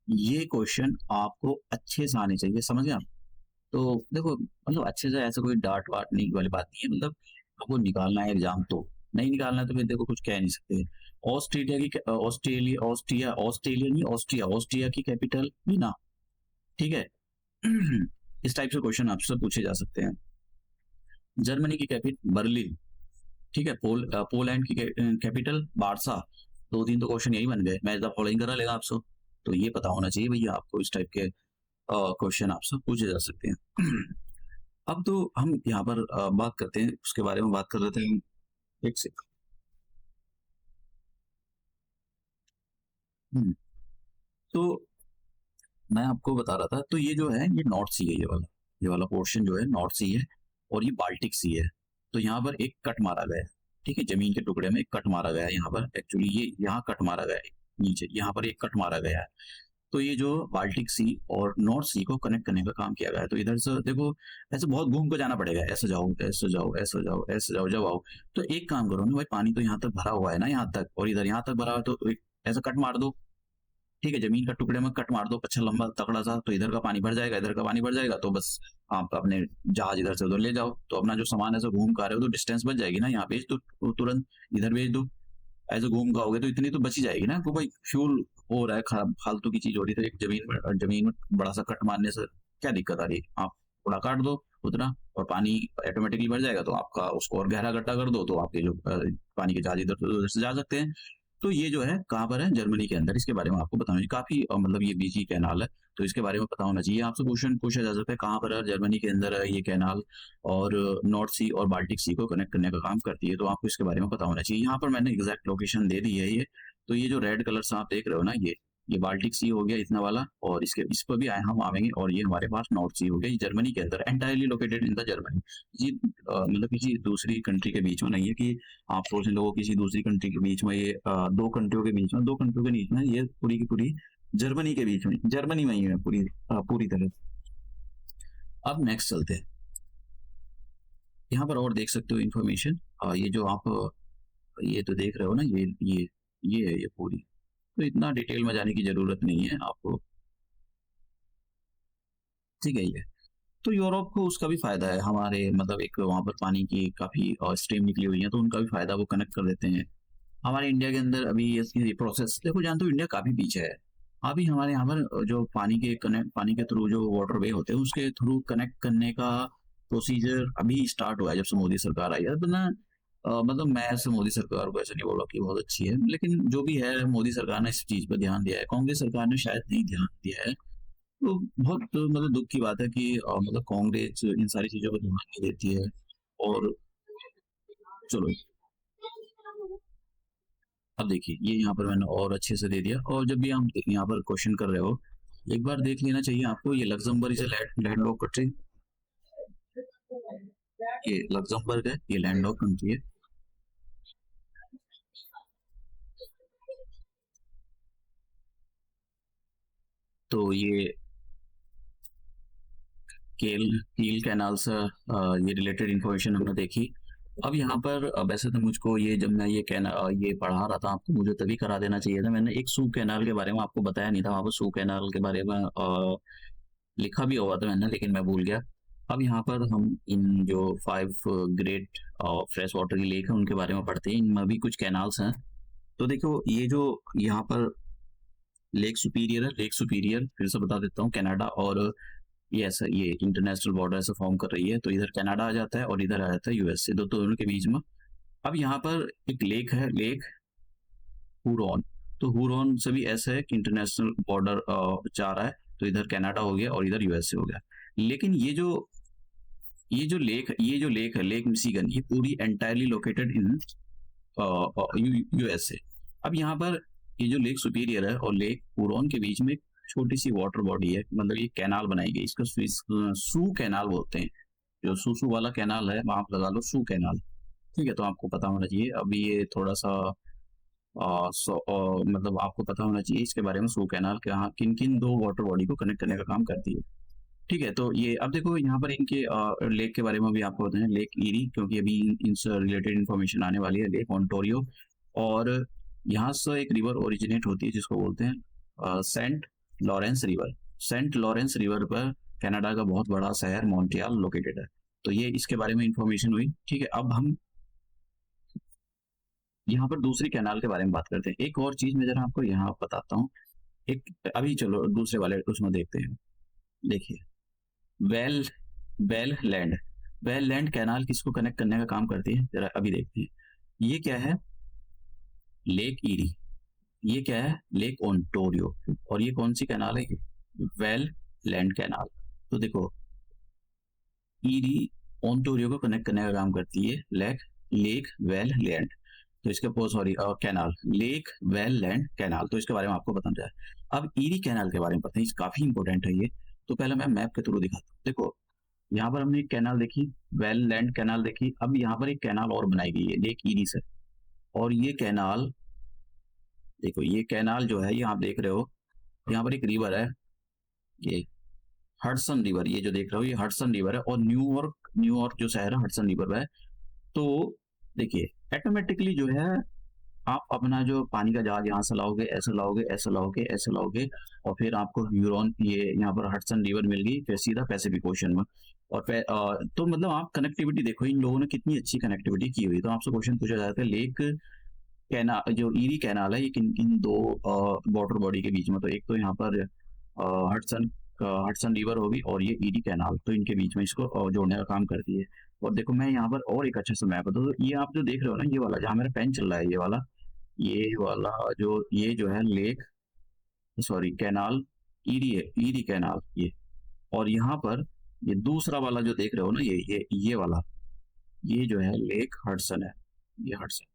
S1: ये क्वेश्चन आपको अच्छे से आने चाहिए, समझ गए आप? तो देखो मतलब अच्छे से, ऐसा कोई डांट वाट नहीं वाली बात नहीं है, मतलब आपको निकालना है एग्जाम, तो नहीं निकालना है तो फिर देखो कुछ कह नहीं सकते। ऑस्ट्रेलिया नहीं, ऑस्ट्रिया की कैपिटल वीना। ठीक है। इस टाइप से क्वेश्चन आपसे पूछे जा सकते हैं। जर्मनी की कैपिटल बर्लिन। ठीक है। पोलैंड की कैपिटल बारसा। दो तीन तो क्वेश्चन यही बन गए, मैच द फॉलोइंग करा लेगा आपसे। तो ये पता होना चाहिए भैया आपको, इस टाइप के क्वेश्चन आपसे पूछे जा सकते हैं। अब तो हम यहाँ पर बात करते हैं, उसके बारे में बात कर रहे थे हम। एक से तो मैं आपको बता रहा था, तो ये जो है ये नॉर्थ सी है, ये वाला पोर्शन जो है नॉर्थ सी है, और ये बाल्टिक सी है। तो यहाँ पर एक कट मारा गया है। ठीक है, जमीन के टुकड़े में एक कट मारा गया है यहाँ पर, एक्चुअली ये यहाँ कट मारा गया है, नीचे यहाँ पर एक कट मारा गया है। तो ये जो बाल्टिक सी और नॉर्थ सी को कनेक्ट करने का काम किया गया है। तो इधर से देखो, ऐसे बहुत घूम को जाना पड़ेगा, ऐसे जाओ ऐसे जाओ ऐसे जाओ ऐसे जाओ, जब आओ तो एक काम करो ना भाई, पानी तो यहाँ तक भरा हुआ है ना, यहाँ तक, और इधर यहाँ तक भरा हुआ है, तो ऐसा कट मार दो। ठीक है, जमीन का टुकड़े में कट मार दो अच्छा लंबा तकड़ा सा, तो इधर का पानी भर जाएगा, इधर का पानी भर जाएगा, तो बस आप अपने जहाज इधर से उधर ले जाओ, तो अपना जो सामान ऐसे घूम का आ रहे हो तो डिस्टेंस बच जाएगी ना, यहाँ भेज दो तुरंत, इधर भेज दो। ऐसे घूम का होगे तो इतनी तो बची जाएगी ना, को भाई फ्यूल हो रहा है खराब, फालतू की चीज हो रही है, तो एक जमीन में बड़ा सा कट मारने से क्या दिक्कत आ रही है, आप थोड़ा काट दो उतना, और पानी ऑटोमेटिकली भर जाएगा, तो आपका उसको और गहरा गड्ढा कर दो, तो आपके जो पानी के जहाज इधर उधर से जा सकते हैं। तो ये जो है कहाँ पर है, जर्मनी के अंदर, इसके बारे में आपको बताना चाहिए। काफी मतलब ये बीजी कैनाल है, तो इसके बारे में पता होना चाहिए। आपसे क्वेश्चन पूछा जा सकता है कहाँ पर है, जर्मनी के अंदर है ये कैनाल, और नॉर्थ सी और बाल्टिक सी को कनेक्ट करने का काम करती है, तो आपको इसके बारे में पता होना चाहिए। यहाँ पर मैंने एग्जैक्ट लोकेशन दे दी है ये। तो ये जो रेड कलर से आप देख रहे हो ना, ये बाल्टिक सी हो गया इतना वाला, और इस पर भी आए हम आवेंगे, और ये हमारे पास नॉर्थ सी हो गया, ये जर्मनी के अंदर, entirely located in the Germany. ये मतलब किसी दूसरी कंट्री के बीच में नहीं है कि आप सोच लो किसी दूसरी कंट्री के बीच में, ये दो कंट्रियों के बीच में, दो कंट्रियों के बीच में, ये पूरी की पूरी जर्मनी के बीच में, जर्मनी में ही है पूरी, पूरी तरह। अब नेक्स्ट चलते हैं, यहाँ पर और देख सकते हो इन्फॉर्मेशन। ये जो आप ये तो देख रहे हो ना, ये है ये पूरी, तो इतना डिटेल में जाने की जरूरत नहीं है आपको। ठीक है ये, तो यूरोप को उसका भी फायदा है, हमारे मतलब एक वहां पर पानी की काफी स्ट्रीम निकली हुई है, तो उनका भी फायदा वो कनेक्ट कर देते हैं। हमारे इंडिया के अंदर अभी ये प्रोसेस देखो, जानते हो इंडिया काफी पीछे है। अभी हमारे यहाँ पर जो पानी के थ्रू जो वाटर वे होते हैं, उसके थ्रू कनेक्ट करने का प्रोसीजर अभी स्टार्ट हुआ है, जब से मोदी सरकार आई है। तो ना मतलब मैं ऐसे मोदी सरकार को ऐसे नहीं बोला कि बहुत अच्छी है, लेकिन जो भी है, मोदी सरकार ने इस चीज पर ध्यान दिया है, कांग्रेस सरकार ने शायद नहीं ध्यान दिया है। तो बहुत मतलब दुख की बात है कि मतलब कांग्रेस इन सारी चीजों पर ध्यान नहीं देती है। और चलो, अब देखिए ये यहाँ पर मैंने और अच्छे से दे दिया, और जब भी हम यहाँ पर क्वेश्चन कर रहे हो, एक बार देख लेना चाहिए आपको, ये लग्जमबर्ग इज लैंडलॉक कंट्री, ये लग्जमबर्ग है, ये लैंडलॉक कंट्री है। तो ये कील कैनाल से ये रिलेटेड इंफॉर्मेशन हमने देखी। अब यहाँ पर वैसे तो मुझको ये, जब मैं ये पढ़ा रहा था आपको, मुझे तभी करा देना चाहिए था, मैंने एक सू कैनाल के बारे में आपको बताया नहीं था, वहाँ पर सू कैनाल के बारे में लिखा भी हुआ था मैंने, लेकिन मैं भूल गया। अब यहाँ पर हम इन जो 5 ग्रेट फ्रेश वाटर की लेक है उनके बारे में पढ़ते हैं, इनमें भी कुछ कैनाल्स हैं। तो देखो ये जो यहाँ पर लेक सुपीरियर है, लेक सुपीरियर फिर से बता देता हूँ, कनाडा और ये ऐसा, ये इंटरनेशनल बॉर्डर ऐसा फॉर्म कर रही है, तो इधर कनाडा आ जाता है और इधर आ जाता है यूएसए, दोनों के बीच में। अब यहाँ पर एक लेक है, लेक हुरॉन। तो हुरॉन से भी ऐसा है कि इंटरनेशनल बॉर्डर जा रहा है, तो इधर कनाडा हो गया और इधर यूएसए हो गया। लेकिन ये जो लेक है, लेक मिशिगन, ये पूरी एंटायरली लोकेटेड इन यूएसए। अब यहाँ पर ये जो लेक सुपीरियर है और लेक हुरॉन के बीच में छोटी सी वाटर बॉडी है, मतलब ये कैनाल बनाई गई, इसको सू कैनाल बोलते हैं। जो सूसू वाला कैनाल है वहां आप लगा लो सू कैनाल। ठीक है, तो आपको पता होना चाहिए। अभी ये थोड़ा सा मतलब आपको पता होना चाहिए इसके बारे में, सू कैनाल कहाँ किन किन दो वाटर बॉडी को कनेक्ट करने का काम करती है। ठीक है, तो ये अब देखो यहाँ पर इनके लेक के बारे में भी आपको बताएं, लेक ईरी, क्योंकि अभी इनसे रिलेटेड इन्फॉर्मेशन आने वाली है, लेक ऑन्टोरियो। और यहाँ से एक रिवर ओरिजिनेट होती है जिसको बोलते हैं Saint Lawrence river. Saint Lawrence river पर कनाडा का बहुत बड़ा शहर मॉन्ट्रियल लोकेटेड है। तो ये इसके बारे में इंफॉर्मेशन हुई। ठीक है, अब हम यहाँ पर दूसरी कैनाल के बारे में बात करते हैं। एक और चीज मैं जरा आपको यहाँ बताता हूँ। एक अभी चलो दूसरे वाले उसमें देखते हैं। देखिए, well well land, well land canal किसको कनेक्ट करने का काम करती है, जरा अभी देखते हैं। ये क्या है, लेक ईरी। ये क्या है, लेक ओंटारियो। और ये कौन सी कैनाल है, वेल लैंड कैनाल। तो देखो, ईरी ओंटारियो को कनेक्ट करने का काम करती है लेक लेक वेल लैंड। तो इसके sorry canal, lake well land canal, तो इसके बारे में आपको बताना है। अब ईरी कैनाल के बारे में पता है, काफी इंपॉर्टेंट है ये। तो पहले मैं मैप के थ्रू दिखाता हूँ। देखो, यहाँ पर हमने एक कैनाल देखी, वेल लैंड कैनाल देखी। अब यहाँ पर एक कैनाल और बनाई गई है लेक ईरी से। और ये कैनाल, देखो ये कैनाल जो है, ये आप देख रहे हो, यहाँ पर एक रिवर है, ये हडसन रिवर। ये जो देख रहे हो ये हडसन रिवर है। और न्यूयॉर्क जो शहर है हडसन रिवर है। तो देखिए, ऑटोमेटिकली जो है, आप अपना जो पानी का जहाज यहाँ से लाओगे, ऐसे लाओगे, ऐसे लाओगे, ऐसे लाओगे, और फिर आपको ह्यूरॉन, ये यहाँ पर हडसन रिवर मिल गई, फिर सीधा पैसिफिक ओशन में। और फिर तो मतलब आप कनेक्टिविटी देखो, इन लोगों ने कितनी अच्छी कनेक्टिविटी की हुई। तो आपसे क्वेश्चन पूछा जाता है, लेक कैनाल जो ईरी कैनाल है, ये किन किन दो वाटर बॉडी के बीच में, तो एक तो यहाँ पर हडसन हडसन रिवर होगी, और ये ईरी कैनाल, तो इनके बीच में इसको जोड़ने का काम करती है। और देखो, मैं यहाँ पर और एक अच्छा सा मैप है। तो ये आप जो देख रहे हो ना, ये वाला जहाँ मेरा पेन चल रहा है, ये वाला जो है लेक, सॉरी कैनाल, ईरी है, ईरी कैनाल ये। और यहाँ पर ये दूसरा वाला जो देख रहे हो ना, ये वाला, ये जो है लेक हडसन है, ये हडसन।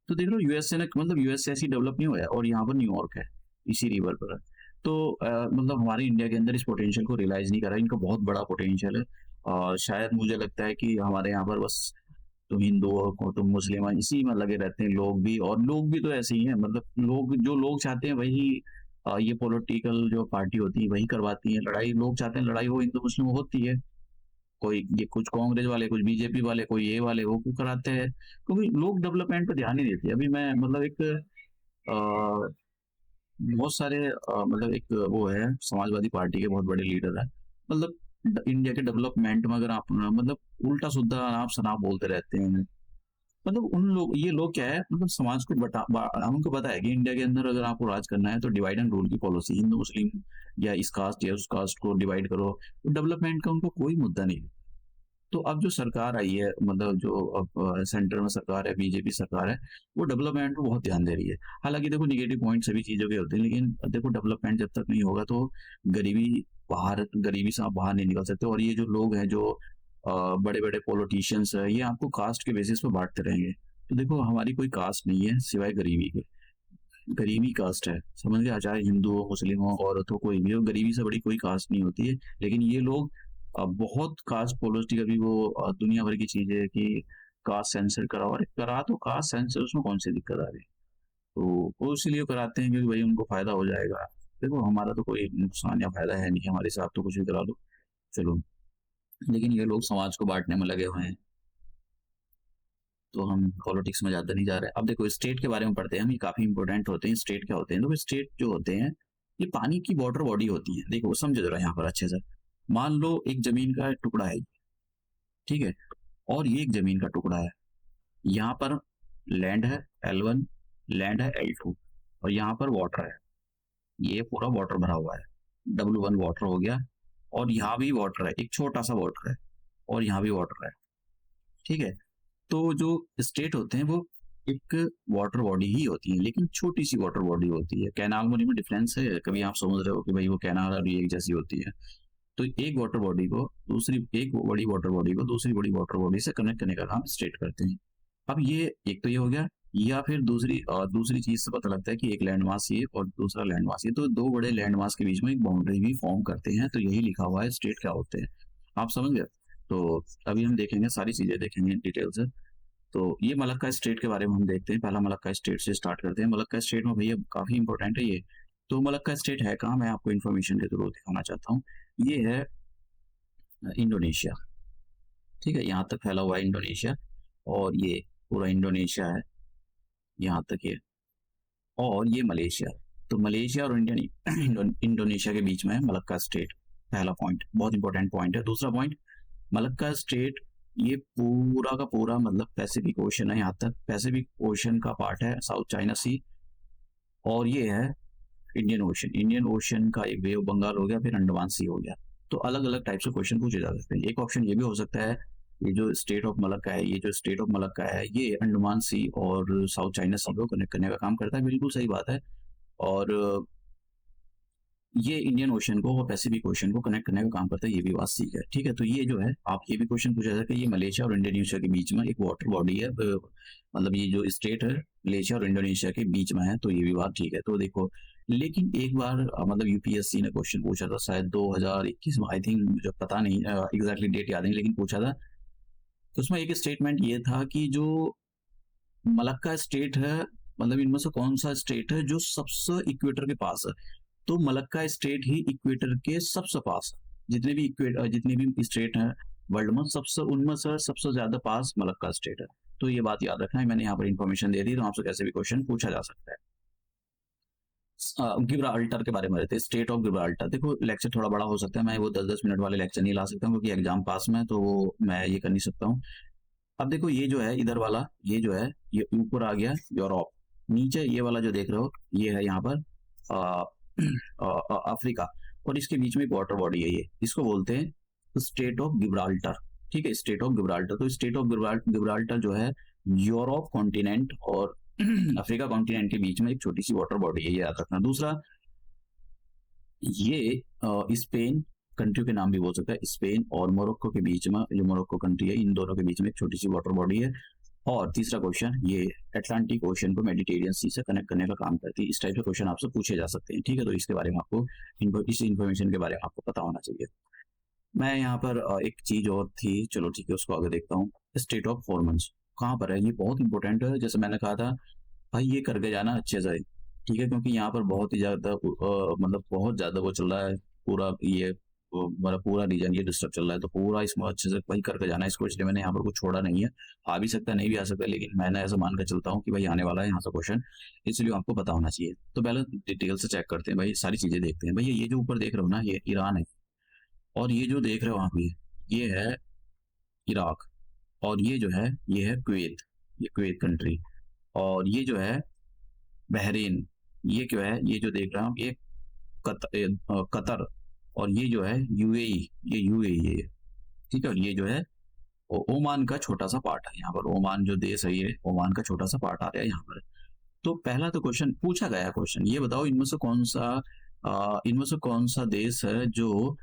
S1: तो देख लो, यूएसए ने, मतलब यूएसए ऐसी डेवलप नहीं हुआ है, और यहाँ पर न्यूयॉर्क है, इसी रिवर पर है। तो मतलब हमारे इंडिया के अंदर इस पोटेंशियल को रियलाइज नहीं करा। इनका बहुत बड़ा पोटेंशियल है। और शायद मुझे लगता है कि हमारे यहाँ पर बस तुम हिंदू हो, तुम मुस्लिम हो, इसी में लगे रहते हैं लोग भी। और लोग भी तो ऐसे ही हैं, मतलब जो लोग चाहते हैं वही ये पॉलिटिकल जो पार्टी होती है वही करवाती है लड़ाई। लोग चाहते हैं लड़ाई हो हिंदू मुस्लिम होती है, कोई ये कुछ कांग्रेस वाले, कुछ बीजेपी वाले, कोई ये वाले, वो क्यों कराते हैं, क्योंकि लोग डेवलपमेंट पे ध्यान नहीं देते। अभी मैं मतलब एक बहुत सारे मतलब एक वो है, समाजवादी पार्टी के बहुत बड़े लीडर है, मतलब इंडिया के डेवलपमेंट में अगर आप मतलब उल्टा सुद्धा आप शनाप बोलते रहते हैं। मतलब ये लोग क्या है, मतलब समाज को उनको पता है कि इंडिया के अंदर अगर आपको राज करना है तो डिवाइड एंड रूल की पॉलिसी, हिंदू मुस्लिम या इस कास्ट या उस कास्ट को डिवाइड करो, तो डेवलपमेंट का उनको कोई मुद्दा नहीं है। तो अब जो सरकार आई है, मतलब जो अब सेंटर में सरकार है, बीजेपी सरकार है, वो डेवलपमेंट पे बहुत ध्यान दे रही है। हालांकि देखो, निगेटिव पॉइंट सभी चीजों के होते हैं, लेकिन देखो डेवलपमेंट जब तक नहीं होगा तो गरीबी से आप बाहर नहीं निकल सकते। और ये जो लोग हैं, जो बड़े बड़े पॉलिटिशियंस है, ये आपको कास्ट के बेसिस पे बांटते रहेंगे। तो देखो, हमारी कोई कास्ट नहीं है सिवाय गरीबी के। गरीबी कास्ट है, समझ गया, चाहे हिंदू हो, मुस्लिम हो, औरत हो, कोई भी हो, गरीबी से बड़ी कोई कास्ट नहीं होती है। लेकिन ये लोग बहुत कास्ट पॉलिटिक्स, अभी वो दुनिया भर की चीज है कि कास्ट सेंसर कराओ। अरे करा तो कास्ट सेंसर, उसमें कौन सी दिक्कत आ रही है। तो वो इसलिए कराते हैं क्योंकि भाई उनको फायदा हो जाएगा। देखो, हमारा तो कोई नुकसान या फायदा है नहीं, हमारे साथ तो कुछ भी करा लो, चलो। लेकिन ये लोग समाज को बांटने में लगे हुए हैं। तो हम पॉलिटिक्स में ज्यादा नहीं जा रहे। अब देखो, स्टेट के बारे में पढ़ते हैं हम, ये काफी इंपॉर्टेंट होते हैं। स्टेट क्या होते हैं, तो स्टेट जो होते हैं, ये पानी की वाटर बॉडी होती है। देखो समझो जरा यहाँ पर अच्छे से। मान लो एक जमीन का टुकड़ा है, ठीक है, और ये एक जमीन का टुकड़ा है। यहाँ पर लैंड है L1, लैंड है L2, और यहाँ पर वाटर है, ये पूरा वाटर भरा हुआ है, W1 वाटर हो गया। और यहाँ भी वाटर है, एक छोटा सा वाटर है, और यहाँ भी वाटर है, ठीक है। तो जो स्टेट होते हैं वो एक वाटर बॉडी ही होती है, लेकिन छोटी सी वाटर बॉडी होती है। कैनाल में डिफरेंस है, कभी आप समझ रहे हो कि भाई वो कैनाल और ये एक जैसी होती है। तो एक वाटर बॉडी को दूसरी, एक बड़ी वाटर बॉडी को दूसरी बड़ी वाटर बॉडी से कनेक्ट करने का काम स्टेट करते हैं। अब ये एक तो ये हो गया, या फिर दूसरी चीज से पता लगता है कि एक लैंड मास ये और दूसरा लैंड मास ये, तो दो बड़े लैंड मास के बीच में एक बाउंड्री भी फॉर्म करते हैं। तो यही लिखा हुआ है स्टेट क्या होते हैं, आप समझ गए। तो अभी हम देखेंगे, सारी चीजें देखेंगे डिटेल से। तो ये मलक्का स्टेट के बारे में हम देखते हैं। पहला मलक्का स्टेट से स्टार्ट करते हैं। मलक्का स्टेट में भैया काफी इंपॉर्टेंट है ये। तो मलक्का स्टेट है कहाँ, मैं आपको इन्फॉर्मेशन के थ्रू दिखाना चाहता हूँ। ये है इंडोनेशिया, ठीक है, यहाँ तक फैला हुआ है इंडोनेशिया। और ये पूरा इंडोनेशिया है यहाँ तक ये, और ये मलेशिया। तो मलेशिया और इंडोनेशिया के बीच में है मलक्का स्टेट। पहला पॉइंट बहुत इंपॉर्टेंट पॉइंट है। दूसरा पॉइंट, मलक्का स्टेट ये पूरा का पूरा मतलब पैसिफिक ओशन है, यहाँ तक पैसिफिक ओशन का पार्ट है साउथ चाइना सी, और ये है इंडियन ओशन। इंडियन ओशन का एक बे ऑफ बंगाल हो गया, फिर अंडमान सी हो गया। तो अलग अलग टाइप से क्वेश्चन पूछे जा सकते हैं। एक ऑप्शन ये भी हो सकता है, ये जो स्टेट ऑफ मलक्का है, ये जो स्टेट ऑफ मलक्का है ये अंडमान सी और साउथ चाइना सी को कनेक्ट करने का काम करता है, बिल्कुल सही बात है। और ये इंडियन ओशन को और पैसिफिक ओशन को कनेक्ट करने का काम करता है, ये भी बात ठीक है। ठीक है, तो ये जो है आप ये भी क्वेश्चन पूछा जाता है, ये मलेशिया और इंडोनेशिया के बीच में एक वाटर बॉडी है, मतलब ये जो स्टेट है मलेशिया और इंडोनेशिया के बीच में है, तो ये भी बात ठीक है। तो देखो, लेकिन एक बार मतलब यूपीएससी ने क्वेश्चन पूछा था शायद 2021 में, आई थिंक, मुझे पता नहीं एग्जैक्टली डेट याद नहीं, लेकिन पूछा था। उसमें एक स्टेटमेंट ये था कि जो मलक्का स्टेट है, मतलब इनमें से कौन सा स्टेट है जो सबसे इक्वेटर के पास है। तो मलक्का स्टेट ही इक्वेटर के सबसे पास है। जितने भी स्टेट हैं वर्ल्ड में, सबसे उनमें से सबसे ज्यादा पास मलक्का स्टेट है। तो ये बात याद रखना है, मैंने यहाँ पर इन्फॉर्मेशन दे दी, तो आपसे कैसे भी क्वेश्चन पूछा जा सकता है। गिब्राल्टर के बारे में रहते हैं, स्टेट ऑफ गिब्राल्टर। देखो लेक्चर थोड़ा बड़ा हो सकता है, मैं वो 10-10 मिनट वाले लेक्चर नहीं ला सकता क्योंकि एग्जाम पास में है, तो वो मैं ये कर नहीं सकता हूँ। अब देखो ये जो है इधर वाला, ये जो है ये ऊपर आ गया यूरोप, नीचे ये वाला जो देख रहे हो ये है यहाँ पर अफ्रीका, और इसके बीच में एक वाटर बॉडी है, ये इसको बोलते हैं स्टेट ऑफ गिब्राल्टर। ठीक है, स्टेट ऑफ गिब्राल्टर। तो स्टेट ऑफ गिब्राल्टर जो है यूरोप कॉन्टिनेंट और अफ्रीका कॉन्टिनेंट के बीच में एक छोटी सी वाटर बॉडी है, ये याद रखना। दूसरा, ये स्पेन कंट्री के नाम भी बोल सकता है, स्पेन और मोरक्को के बीच में, जो मोरक्को कंट्री है, इन दोनों के बीच में एक छोटी सी वाटर बॉडी है। और तीसरा क्वेश्चन, ये अटलांटिक ओशन को मेडिटेरियन सी से कनेक्ट करने का काम करती है। इस टाइप के क्वेश्चन आपसे पूछे जा सकते हैं। ठीक है, तो इसके बारे में आपको इस इन्फॉर्मेशन के बारे में आपको पता होना चाहिए। मैं यहाँ पर एक चीज और थी, चलो ठीक है उसको आगे देखता हूँ। स्टेट ऑफ हॉर्मोन्स कहाँ पर है, ये बहुत इंपॉर्टेंट है। जैसे मैंने कहा था भाई, ये करके जाना अच्छे से, ठीक है, क्योंकि यहाँ पर बहुत ही ज्यादा मतलब बहुत ज्यादा वो चल रहा है, पूरा ये मतलब पूरा रीजन ये डिस्टर्ब चल रहा है, तो पूरा इसमें अच्छे से भाई करके जाना है इसको, इसलिए मैंने यहाँ पर कुछ छोड़ा नहीं है। आ भी सकता है, नहीं भी आ सकता, लेकिन मैंने ऐसा मान कर चलता हूँ कि भाई आने वाला है यहाँ से क्वेश्चन, इसलिए आपको पता होना चाहिए। तो पहले डिटेल से चेक करते हैं भाई, सारी चीजें देखते हैं। भैया ये जो ऊपर देख रहे हो ना, ये ईरान है, और ये जो देख रहे हो वहां पे ये है इराक, और ये जो है ये है कुवैत, ये कुवैत कंट्री, और ये जो है बहरीन, ये क्या है, ये जो देख रहा हूँ ये कतर, और ये जो है यूएई, ये यूएई है। ठीक है, और ये जो है ओमान का छोटा सा पार्ट है, यहाँ पर ओमान जो देश है, ये ओमान का छोटा सा पार्ट आ रहा है यहाँ पर। तो पहला तो क्वेश्चन पूछा गया, क्वेश्चन ये बताओ इनमें से कौन सा देश है जो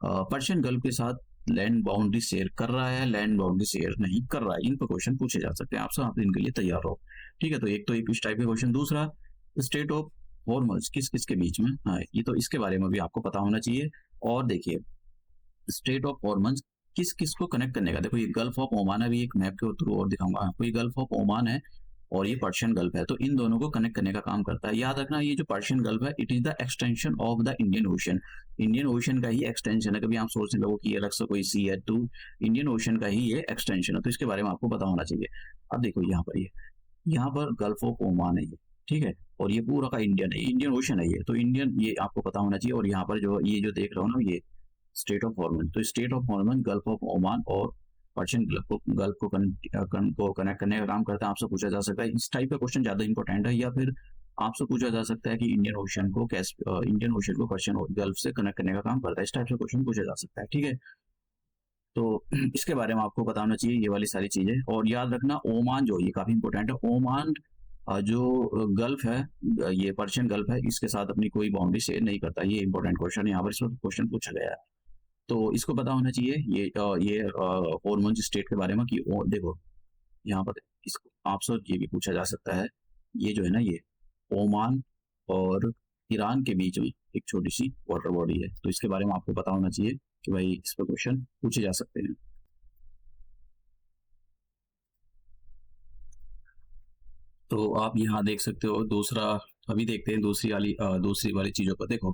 S1: पर्शियन गल्फ के साथ लैंड बाउंड्री शेयर कर रहा है, लैंड बाउंड्री शेयर नहीं कर रहा है। इन पर क्वेश्चन पूछे जा सकते हैं आपसे, आप इनके लिए तैयार हो। ठीक है, तो एक तो एक इस टाइप के क्वेश्चन। दूसरा, स्टेट ऑफ हॉर्मोन्स किस किस के बीच में, हाँ ये तो इसके बारे में भी आपको पता होना चाहिए। और देखिए स्टेट ऑफ हॉर्मोन्स किस किस को कनेक्ट करने का, देखो ये गल्फ ऑफ ओमान, अभी एक मैप के थ्रू और दिखाऊंगा आपको, ये गल्फ ऑफ ओमान है और ये पर्शियन गल्फ है, तो इन दोनों को कनेक्ट करने का काम करता है। याद रखना, ये जो पर्शियन गल्फ है, it is the extension of the Indian ocean, Indian ocean का ही एक्सटेंशन है। कभी आप सोचने लगो कि ये अलग से कोई सी है, टू इंडियन ओशन का ही ये एक्सटेंशन है, तो इसके बारे में आपको पता होना चाहिए। अब देखो यहाँ पर यहाँ पर गल्फ ऑफ ओमान है ये, ठीक है, और ये पूरा का इंडियन है, इंडियन ओशन है ये, तो इंडियन ये आपको पता होना चाहिए। और यहाँ पर जो ये जो देख रहे हो ना, ये स्टेट ऑफ हॉर्मोन, तो state of hormone gulf of Oman और पर्शियन गल्फ को कनेक्ट करने का काम करता है। आपसे पूछा जा सकता है, इस टाइप का क्वेश्चन ज्यादा इंपॉर्टेंट है। या फिर आपसे पूछा जा सकता है कि इंडियन ओशन को पर्शियन गल्फ से कनेक्ट करने का काम करता है, इस टाइप से क्वेश्चन पूछा जा सकता है। ठीक है, तो इसके बारे में आपको पता होना चाहिए ये वाली सारी चीजें। और याद रखना ओमान जो ये काफी इंपॉर्टेंट है, ओमान जो गल्फ है, ये पर्शियन गल्फ है, इसके साथ अपनी कोई बाउंड्री शेयर नहीं करता। ये इंपॉर्टेंट क्वेश्चन यहाँ पर इस वक्त क्वेश्चन पूछा गया है, तो इसको पता होना चाहिए। ये हॉर्मोन्स स्टेट के बारे में कि देखो यहाँ पर इसको आपसे ये भी पूछा जा सकता है, ये जो है ना, ये ओमान और ईरान के बीच में एक छोटी सी वाटर बॉडी है, तो इसके बारे में आपको पता होना चाहिए कि भाई इस पर क्वेश्चन पूछे जा सकते हैं। तो आप यहाँ देख सकते हो दूसरा, अभी देखते हैं दूसरी वाली चीजों पर। देखो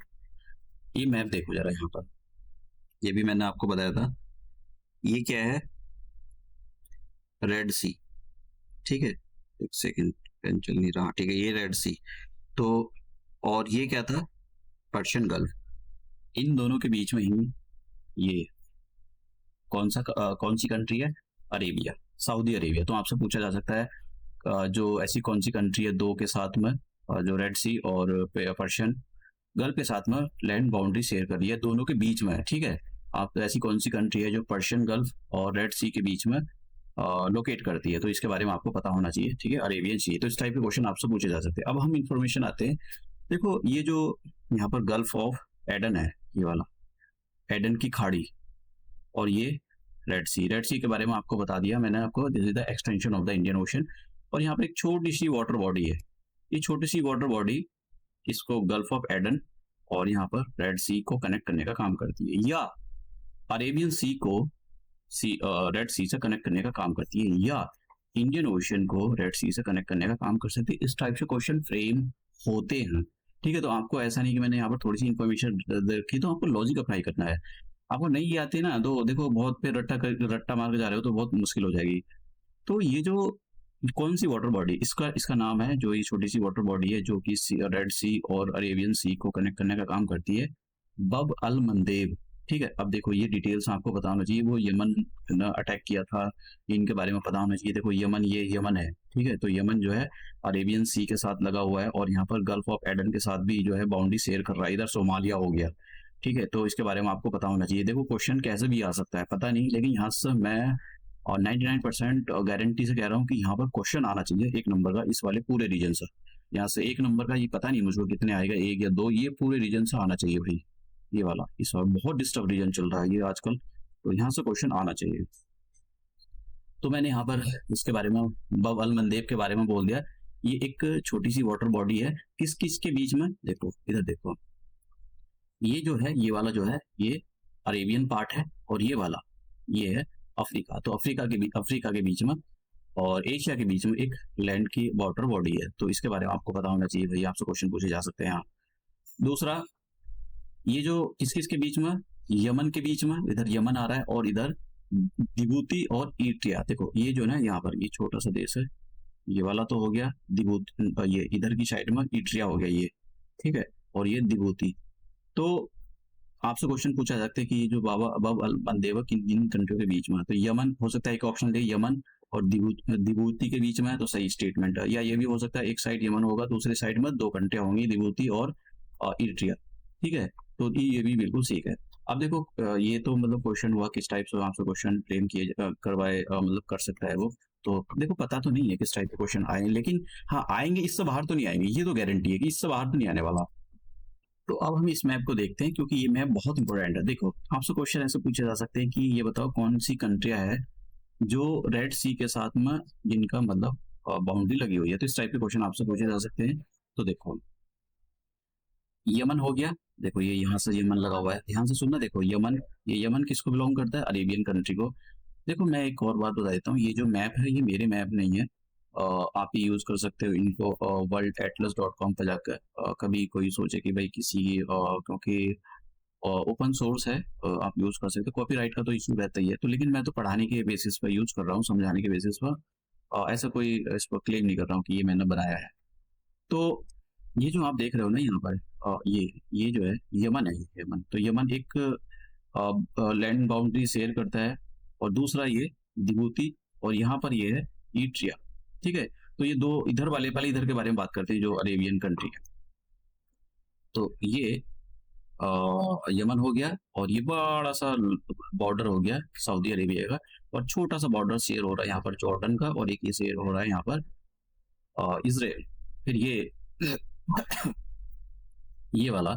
S1: ये मैप देखो जरा यहाँ पर, ये भी मैंने आपको बताया था, ये क्या है, रेड सी। ठीक है, एक सेकेंड, पेन चल नहीं रहा, ठीक है, ये रेड सी। तो और ये क्या था, पर्शियन गल्फ। इन दोनों के बीच में ही ये कौन सी कंट्री है, अरेबिया, सऊदी अरेबिया। तो आपसे पूछा जा सकता है जो ऐसी कौन सी कंट्री है दो के साथ में जो रेड सी और पर्शियन गल्फ के साथ में लैंड बाउंड्री शेयर कर रही है, दोनों के बीच में है, ठीक है। आप ऐसी कौन सी कंट्री है जो पर्शियन गल्फ और रेड सी के बीच में लोकेट करती है, तो इसके बारे में आपको पता होना चाहिए, ठीक है, अरेबियन सी। तो इस टाइप के क्वेश्चन आपसे पूछे जा सकते हैं। अब हम इंफॉर्मेशन आते हैं, देखो ये जो यहाँ पर गल्फ ऑफ एडन है, ये वाला एडन की खाड़ी, और ये रेड सी के बारे में आपको बता दिया मैंने आपको, this is the extension of the Indian ocean. और यहाँ पर एक छोटी सी वाटर बॉडी है, ये छोटी सी वाटर बॉडी इसको गल्फ ऑफ एडन और यहाँ पर रेड सी को कनेक्ट करने का काम करती है, या अरेबियन सी को रेड सी से कनेक्ट करने का काम करती है, या इंडियन ओशन को रेड सी से कनेक्ट करने का काम कर सकती है। इस टाइप से क्वेश्चन फ्रेम होते हैं, ठीक है। तो आपको ऐसा नहीं कि मैंने यहाँ पर थोड़ी सी इन्फॉर्मेशन रखी तो आपको लॉजिक अप्लाई करना है। आपको नहीं आती ना तो देखो बहुत पे रट्टा मार के जा रहे हो तो बहुत मुश्किल हो जाएगी। तो ये जो कौन सी वाटर बॉडी, इसका इसका नाम है, जो ये छोटी सी वाटर बॉडी है जो कि रेड सी और अरेबियन सी को कनेक्ट करने का काम करती है, बब अल मंदेब, ठीक है। अब देखो ये डिटेल्स आपको पता होना चाहिए, वो यमन ने अटैक किया था, इनके बारे में पता होना चाहिए। देखो यमन, ये यमन है, ठीक है। तो यमन जो है अरेबियन सी के साथ लगा हुआ है और यहाँ पर गल्फ ऑफ एडन के साथ भी जो है बाउंड्री शेयर कर रहा है, इधर सोमालिया हो गया, ठीक है। तो इसके बारे में आपको पता होना चाहिए। देखो क्वेश्चन कैसे भी आ सकता है पता नहीं, लेकिन यहाँ से मैं और 99% गारंटी से कह रहा हूँ कि यहाँ पर क्वेश्चन आना चाहिए 1 नंबर का इस वाले पूरे रीजन से। यहाँ से 1 नंबर का ये पता नहीं मुझको कितने आएगा, 1 या 2, ये पूरे रीजन से आना चाहिए भाई। ये वाला इस बार बहुत डिस्टर्ब रीजन चल रहा है ये आजकल, तो यहाँ से क्वेश्चन आना चाहिए। तो मैंने यहाँ पर इसके बारे में बब अल मंदेब के बारे में बोल दिया। ये एक छोटी सी वाटर बॉडी है, किस किस के बीच में, देखो इधर देखो, ये जो है ये वाला जो है ये अरेबियन पार्ट है और ये वाला ये है अफ्रीका। तो अफ्रीका के बीच में और एशिया के बीच में एक लैंड की वाटर बॉडी है, तो इसके बारे में आपको पता होना चाहिए भाई, आपसे क्वेश्चन पूछे जा सकते हैं यहाँ। दूसरा, ये जो किस किस के बीच में, यमन के बीच में, इधर यमन आ रहा है और इधर जिबूती और इरिट्रिया। देखो ये जो ना यहाँ पर ये छोटा सा देश है, ये वाला तो हो गया जिबूती, ये इधर की साइड में इरिट्रिया हो गया ये, ठीक है, और ये जिबूती। तो आपसे क्वेश्चन पूछा जा सकता है कि ये जो बब अल मंदेब किन कंट्रियों के बीच में है, तो यमन हो सकता है एक ऑप्शन दे, यमन और जिबूती के बीच में है, तो सही स्टेटमेंट है। या ये भी हो सकता है एक साइड यमन होगा, दूसरी साइड में 2 कंट्रियां होंगी, जिबूती और इरिट्रिया, ठीक है। तो ये भी बिल्कुल ठीक है। अब देखो ये तो मतलब क्वेश्चन हुआ किस टाइप से आपसे क्वेश्चन फ्रेम किए करवाए, मतलब कर सकता है वो। तो देखो पता तो नहीं है किस टाइप के क्वेश्चन आए, लेकिन हाँ आएंगे, इससे बाहर तो नहीं आएंगे, ये तो गारंटी है कि इससे बाहर तो नहीं आने वाला। तो अब हम इस मैप को देखते हैं क्योंकि ये मैप बहुत इंपॉर्टेंट है। देखो आपसे क्वेश्चन ऐसे पूछे जा सकते हैं कि ये बताओ कौन सी कंट्रियां है जो रेड सी के साथ में जिनका मतलब बाउंड्री लगी हुई है, तो इस टाइप के क्वेश्चन आपसे पूछे जा सकते हैं। तो देखो यमन हो गया, देखो ये यहाँ से यमन लगा हुआ है, ध्यान से सुनना। देखो यमन, ये यमन किसको बिलोंग करता है, अरेबियन कंट्री को। देखो मैं एक और बात बता देता हूँ, ये जो मैप है ये मेरे मैप नहीं है, आप ये यूज कर सकते हो इनको worldatlas.com पर जाकर। कभी कोई सोचे कि भाई किसी क्योंकि ओपन सोर्स है, आप यूज कर सकते हो, कॉपीराइट का तो इशू रहता ही है, तो लेकिन मैं तो पढ़ाने के बेसिस पर यूज कर रहा हूँ, समझाने के बेसिस पर, ऐसा कोई इस पर क्लेम नहीं कर रहा हूँ कि ये मैंने बनाया है। तो ये जो आप देख रहे हो ना यहाँ पर, ये जो है यमन है, यमन। तो यमन एक लैंड बाउंड्री शेयर करता है, और दूसरा ये जिबूती, और यहाँ पर ये है इरिट्रिया, ठीक है। तो ये दो इधर वाले पहले इधर के बारे में बात करते हैं जो अरेबियन कंट्री है। तो ये यमन हो गया, और ये बड़ा सा बॉर्डर हो गया सऊदी अरेबिया का, और छोटा सा बॉर्डर शेयर हो रहा है यहाँ पर जॉर्डन का, और एक ये शेयर हो रहा है यहाँ पर इजराइल। फिर ये वाला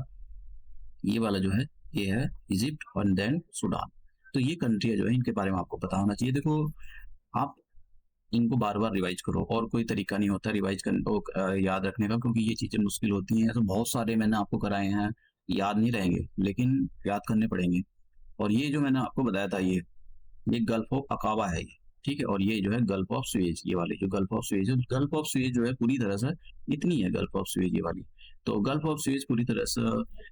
S1: जो है ये है इजिप्ट, और देन सूडान। तो ये कंट्री जो है इनके बारे में आपको पता होना चाहिए। देखो आप इनको बार बार रिवाइज करो, और कोई तरीका नहीं होता रिवाइज करने याद रखने का, क्योंकि ये चीजें मुश्किल होती हैं। तो बहुत सारे मैंने आपको कराए हैं, याद नहीं रहेंगे लेकिन याद करने पड़ेंगे। और ये जो मैंने आपको बताया था ये गल्फ ऑफ अकाबा है ये, ठीक है। और ये जो है गल्फ ऑफ सुएज, ये वाली जो गल्फ ऑफ सुएज है, गल्फ ऑफ सुएज जो है पूरी तरह से इतनी है गल्फ ऑफ सुएज ये वाली। तो गल्फ ऑफ सुएज पूरी तरह से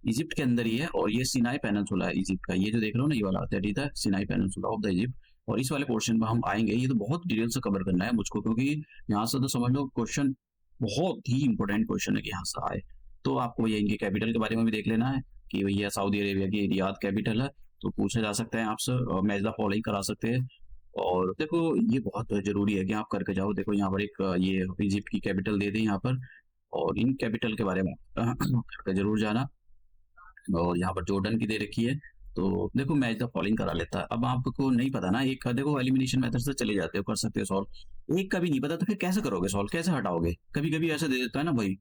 S1: इजिप्ट के अंदर ही है, और ये सिनाई पेनिनसुला है इजिप्ट का, ये जो देख रहे हो ना ये वाला, that is the Sinai peninsula of the Egypt. और इस वाले पोर्शन में हम आएंगे, ये तो बहुत डिटेल से कवर करना है मुझको, क्योंकि यहाँ से तो समझ लो क्वेश्चन बहुत ही इंपॉर्टेंट क्वेश्चन है कि यहाँ से आए। तो आपको ये इनके कैपिटल के बारे में भी देख लेना है कि भैया सऊदी अरेबिया की रियाद कैपिटल है, तो पूछा जा सकता है आपसे, मैच द फॉलोइंग करा सकते हैं। और देखो ये बहुत ज़रूरी है कि आप करके जाओ। देखो यहाँ पर एक ये इजिप्ट की कैपिटल दे दी यहाँ पर, और इन कैपिटल के बारे में करके ज़रूर जाना। और यहाँ पर जॉर्डन की दे रखी है। तो देखो मैच द फॉलोइंग करा लेता है। अब आपको नहीं पता ना, एक देखो एलिमिनेशन मेथड से चले जाते हो, कर सकते हो सॉल्व। एक का भी नहीं पता तो फिर कैसे करोगे सॉल्व, कैसे हटाओगे? कभी कभी ऐसे दे देता है ना भाई,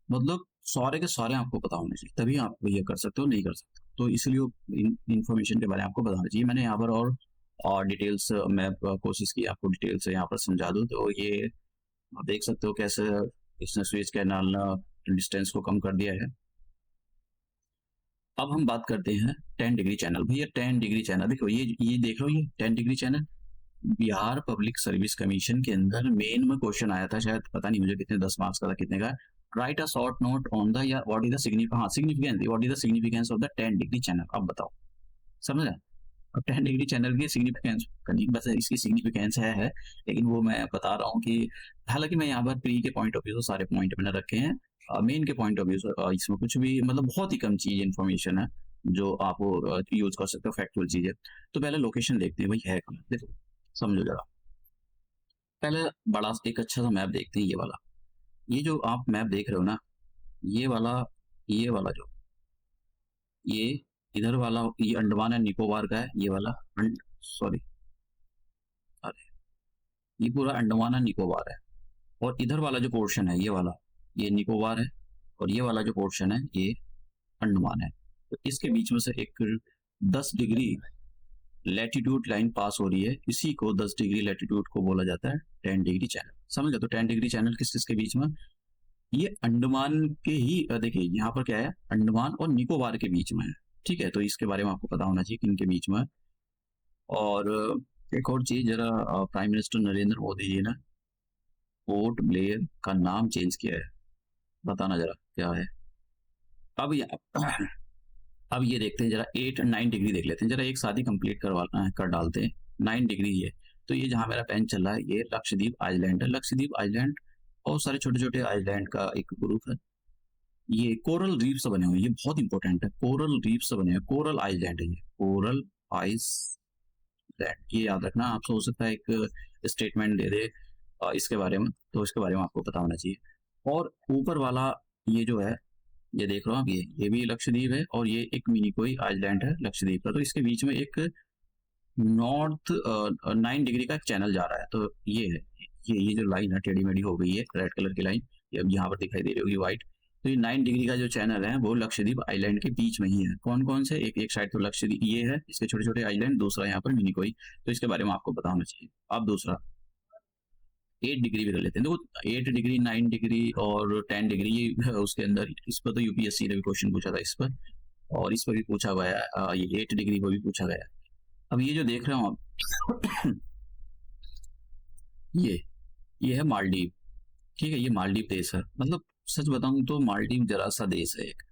S1: मतलब सारे के सारे आपको पता होने चाहिए, तभी आप ये कर सकते हो, नहीं कर सकते। तो इसलिए इन्फॉर्मेशन के बारे में आपको बताना चाहिए। मैंने यहाँ पर और डिटेल्स मैं कोशिश की आपको डिटेल से यहाँ पर समझा दूँ। तो ये आप देख सकते हो कैसे इसने स्विच कैनाल डिस्टेंस को कम कर दिया है। अब हम बात करते हैं 10 डिग्री चैनल। भैया 10 डिग्री चैनल देखो, ये देख लो, ये 10 degree channel Bihar public service commission के अंदर मेन में क्वेश्चन आया था, शायद पता नहीं मुझे कितने 10 मार्क्स का था कितने का। Write a short note on the, या what is the significance, what is the significance of the 10 degree channel. अब बताओ, समझ रहे? अब 10 डिग्री चैनल की सिग्निफिकेंस करनी, बस इसकी सिग्निफिकेंस है, लेकिन वो मैं बता रहा हूँ कि हालांकि मैं यहाँ पर प्री के पॉइंट ऑफ व्यू से सारे पॉइंट मैंने रखे हैं, मेन के पॉइंट ऑफ व्यू से इसमें कुछ भी मतलब बहुत ही कम चीज इन्फॉर्मेशन है जो आप यूज कर सकते हो, फैक्चुअल चीज है। तो पहले लोकेशन देखते हैं भाई है कहाँ, देखो समझो जरा। पहले बड़ा एक अच्छा सा मैप देखते हैं, ये वाला। ये जो आप मैप देख रहे हो ना, ये वाला, ये वाला जो, ये इधर वाला, ये अंडमान एंड निकोबार का है, ये वाला सॉरी, अरे ये पूरा अंडमान एंड निकोबार है। और इधर वाला जो पोर्शन है, ये वाला, ये निकोबार है, और ये वाला जो पोर्शन है ये अंडमान है। तो इसके बीच में से एक 10 डिग्री लैटिट्यूड लाइन पास हो रही है, इसी को 10 डिग्री लैटिट्यूड को बोला जाता है 10 डिग्री चैनल। समझ गए? तो 10 डिग्री चैनल किस किसके बीच में? ये अंडमान के ही, देखिए यहाँ पर क्या है, अंडमान और निकोबार के बीच में है। ठीक है, तो इसके बारे में आपको पता होना चाहिए कि इनके बीच में। और एक और चीज जरा, प्राइम मिनिस्टर नरेंद्र मोदी जी ने पोर्ट ब्लेयर का नाम चेंज किया है, बताना जरा क्या है। अब अब ये देखते हैं जरा, 8-9 डिग्री देख लेते हैं जरा, एक साथ ही कंप्लीट करवाना है, कर डालते हैं। 9 डिग्री है, तो ये जहाँ मेरा पेन चल रहा है ये लक्षद्वीप आइलैंड है। लक्षद्वीप आइलैंड बहुत सारे छोटे छोटे आइलैंड का एक ग्रुप है। ये कोरल रीफ से बने हुए हैं, ये बहुत इंपॉर्टेंट है, कोरल रीफ से बने हुए, कोरल आइलैंड है ये, कोरल आइसलैंड। ये याद रखना, आपसे हो सकता है एक स्टेटमेंट दे दे इसके बारे में, तो इसके बारे में आपको पता होना चाहिए। और ऊपर वाला ये जो है, ये देख रहे हो आप, ये भी लक्षद्वीप है, और ये एक मिनिकोई आइलैंड है लक्षद्वीप का। तो इसके बीच में एक नॉर्थ 9 डिग्री का चैनल जा रहा है। तो ये है, ये जो लाइन है टेढ़ी मेढ़ी हो गई है, रेड कलर की लाइन, ये अब यहाँ पर दिखाई दे रही होगी व्हाइट। तो ये 9 डिग्री का जो चैनल है वो लक्षद्वीप आइलैंड के बीच में ही है। कौन कौन से? एक साइड तो लक्षद्वीप ये है, इसके छोटे छोटे आइलैंड, दूसरा यहाँ पर मिनिकोई। तो इसके बारे में आपको पता होना चाहिए। अब दूसरा 8 डिग्री भी कर लेते हैं। देखो 8 डिग्री, 9 डिग्री और 10 डिग्री, ये उसके अंदर, इस पर तो यूपीएससी ने भी क्वेश्चन पूछा था इस पर, और इस पर भी पूछा गया है, ये 8 डिग्री को भी पूछा गया है। अब ये जो देख रहे हो आप ये है मालदीव। ठीक है, ये मालदीव देश है। मतलब सच बताऊं तो मालदीव जरा सा देश है एक,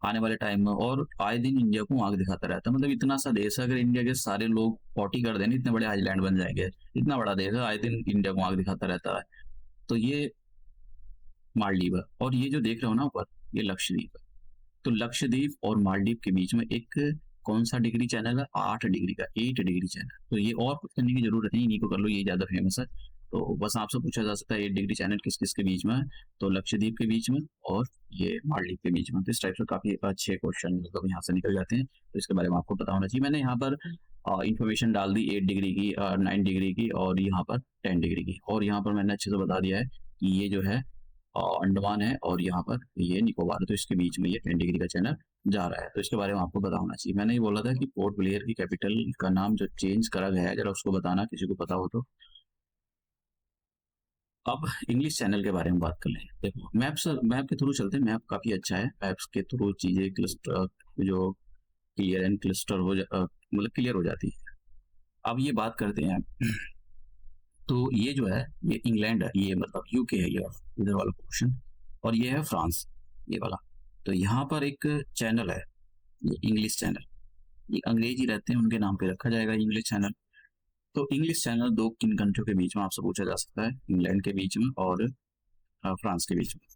S1: आने वाले टाइम में, और आए दिन इंडिया को आग दिखाता रहता है। मतलब इतना सा देश है, अगर इंडिया के सारे लोग 40 कर दें, इतने बड़े आइलैंड बन जाएंगे। इतना बड़ा देश है, आए दिन इंडिया को आग दिखाता रहता है। तो ये मालदीव है, और ये जो देख रहे हो ना ऊपर, ये लक्षद्वीप है। तो लक्षद्वीप और मालदीव के बीच में एक कौन सा डिग्री चैनल है? 8 डिग्री का, 8 डिग्री चैनल। तो ये और कुछ करने की जरूरत नहीं, इन्हीं को कर लो, ये ज्यादा फेमस है। तो बस आपसे पूछा जा सकता है 8 डिग्री चैनल किस किस के बीच में है? तो लक्षद्वीप के बीच में और ये मालदीव के बीच में। तो इस टाइप से काफी अच्छे क्वेश्चन मतलब यहाँ से निकल जाते हैं, तो इसके बारे में आपको पता होना चाहिए। मैंने यहाँ पर इन्फॉर्मेशन डाल दी 8 डिग्री की, 9 डिग्री की, और यहाँ पर 10 डिग्री की। और यहाँ पर मैंने अच्छे से बता दिया है कि ये जो है अंडमान है, और यहाँ पर ये निकोबार है। तो इसके बीच में ये 10 डिग्री का चैनल जा रहा है, तो इसके बारे में आपको पता होना चाहिए। मैंने ये बोला था कि पोर्ट ब्लेयर की कैपिटल का नाम जो चेंज करा गया है, जरा उसको बताना, किसी को पता हो तो। अब इंग्लिश चैनल के बारे में बात कर लें। देखो मैप के थ्रू चलते हैं, मैप काफी अच्छा है, मैप्स के थ्रू चीजें क्लस्टर जो क्लियर एंड क्लस्टर मतलब क्लियर हो जाती है। अब ये बात करते हैं, तो ये जो है ये इंग्लैंड है, ये मतलब यूके है, ये इधर वाला पोर्शन, और ये है फ्रांस, ये वाला। तो यहाँ पर एक चैनल है, ये इंग्लिश चैनल, ये अंग्रेजी रहते हैं उनके नाम पे रखा जाएगा इंग्लिश चैनल। तो इंग्लिश चैनल दो किन कंट्रियों के बीच में आपसे पूछा जा सकता है? इंग्लैंड के बीच में और फ्रांस के बीच में।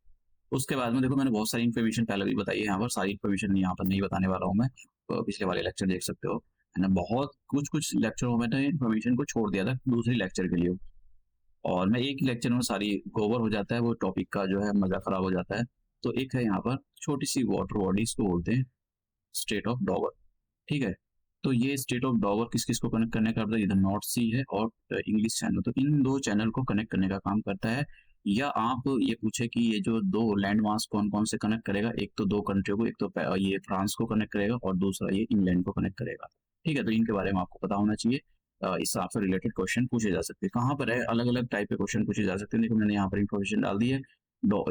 S1: उसके बाद में देखो मैंने बहुत सारी इन्फॉर्मेशन पहले भी बताई है, यहाँ पर सारी इन्फॉर्मेशन यहाँ पर नहीं बताने वाला हूँ मैं, तो पिछले वाले लेक्चर देख सकते हो, है ना, बहुत कुछ लेक्चरों में मैंने इन्फॉर्मेशन को छोड़ दिया था दूसरी लेक्चर के लिए, और मैं एक ही लेक्चर में सारी कवर हो जाता है, वो टॉपिक का जो है मजा खराब हो जाता है। तो एक है यहाँ पर छोटी सी वाटर बॉडी, इसको बोलते हैं स्टेट ऑफ डॉवर, ठीक है। तो ये स्टेट ऑफ डॉवर किस किस को कनेक्ट करने का करता है, इधर नॉर्थ सी है और इंग्लिश चैनल, तो इन दो चैनल को कनेक्ट करने का काम करता है। या आप ये पूछे कि ये जो दो लैंड मास कौन कौन से कनेक्ट करेगा, एक तो दो कंट्रियों को, एक तो ये फ्रांस को कनेक्ट करेगा और दूसरा ये इंग्लैंड को कनेक्ट करेगा, ठीक है। तो इनके बारे में आपको पता होना चाहिए। इस आपसे रिलेटेड क्वेश्चन पूछे जा सकते हैं। कहाँ पर है, अलग अलग टाइप के क्वेश्चन पूछे जा सकते हैं। देखो मैंने यहाँ पर इन्फॉर्मेशन डाल दी है,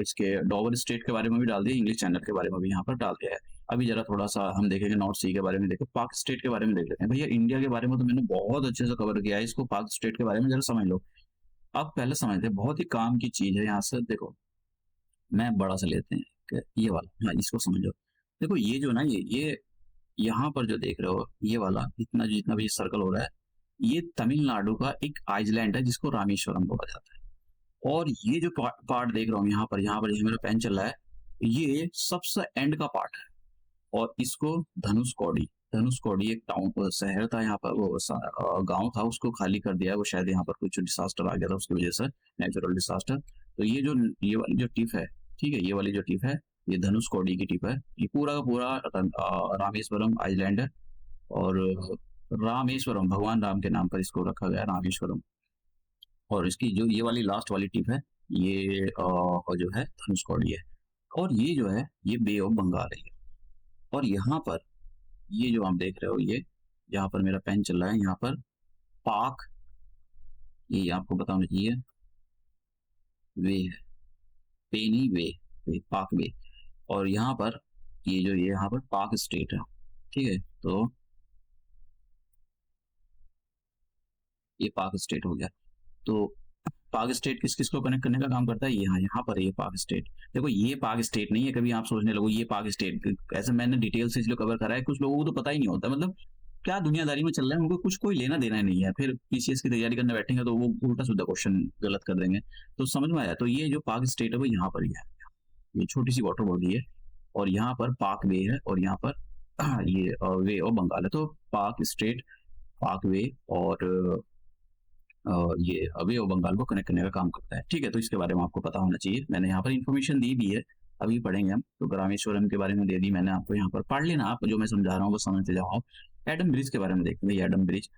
S1: इसके डॉवर स्टेट के बारे में भी डाल दिया, इंग्लिश चैनल के बारे में भी यहाँ पर डाल दिया है। अभी जरा थोड़ा सा हम देखेंगे नॉर्थ सी के बारे में, देखो पाक स्टेट के बारे में देख लेते हैं। भैया इंडिया के बारे में तो मैंने बहुत अच्छे से कवर किया है, इसको पाक स्टेट के बारे में जरा समझ लो। अब पहले समझते हैं, बहुत ही काम की चीज है। यहाँ से देखो, मैं बड़ा सा लेते हैं ये वाला, हाँ इसको समझो। देखो ये जो ना, ये यहाँ पर जो देख रहे हो, ये वाला इतना जितना भी सर्कल हो रहा है, ये तमिलनाडु का एक आइलैंड है जिसको रामेश्वरम बोला जाता है। और ये जो पार्ट देख रहा हूँ यहाँ पर ये मेरा पेन चल रहा है, ये सबसे एंड का पार्ट है। और इसको धनुषकोडी एक टाउन शहर था यहाँ पर, वो गांव था, उसको खाली कर दिया है। वो शायद यहाँ पर कुछ डिसास्टर आ गया था उसकी वजह से, नेचुरल डिसास्टर। तो ये वाली जो टिप है, ठीक है, ये वाली जो टिप है, ये धनुषकोडी की टिप है। ये पूरा का पूरा रामेश्वरम आइलैंड है, और रामेश्वरम भगवान राम के नाम पर इसको रखा गया रामेश्वरम। और इसकी जो ये वाली लास्ट वाली टिप है, ये जो है धनुषकोडी है। और ये जो है ये बे ऑफ बंगाल है। और यहाँ पर ये जो आप देख रहे हो, ये यहाँ पर मेरा पेन चल रहा है, यहाँ पर पाक, ये आपको बताना चाहिए, वे है, पे नहीं वे पाक वे। और यहाँ पर ये जो ये यहाँ पर पाक स्टेट है, ठीक है। तो ये पाक स्टेट हो गया। तो पाक स्टेट किस किस को कनेक्ट करने का काम करता है, यहाँ पर ये पाक स्टेट। देखो ये पाक स्टेट नहीं है, कभी आप सोचने लगो ये पाक स्टेट, ऐसे मैंने डिटेल से इसलिए कवर करा है, कुछ लोगों को तो पता ही नहीं होता, मतलब क्या दुनियादारी में चल रहा है, उनको कुछ कोई लेना देना नहीं है। फिर पीसीएस की तैयारी करने बैठेंगे तो वो उल्टा सीधा क्वेश्चन गलत कर देंगे। तो समझ में आया। तो ये जो पाक स्टेट है वो यहाँ पर ही है, ये छोटी सी वाटर बॉडी है, और यहाँ पर पाक वे है, और यहाँ पर ये वे ऑफ बंगाल है। तो पाक स्टेट, पाक वे और ये वे ऑफ बंगाल को कनेक्ट करने का काम करता है, ठीक है। तो इसके बारे में आपको पता होना चाहिए। मैंने यहाँ पर इन्फॉर्मेशन दी भी है, अभी पढ़ेंगे हम। तो रामेश्वरम के बारे में दे दी मैंने आपको, यहाँ पर पढ़ लेना आप, जो मैं समझा रहा हूँ वो समझते जाओ आप। एडम ब्रिज के बारे में देखते हैं। एडम ब्रिज,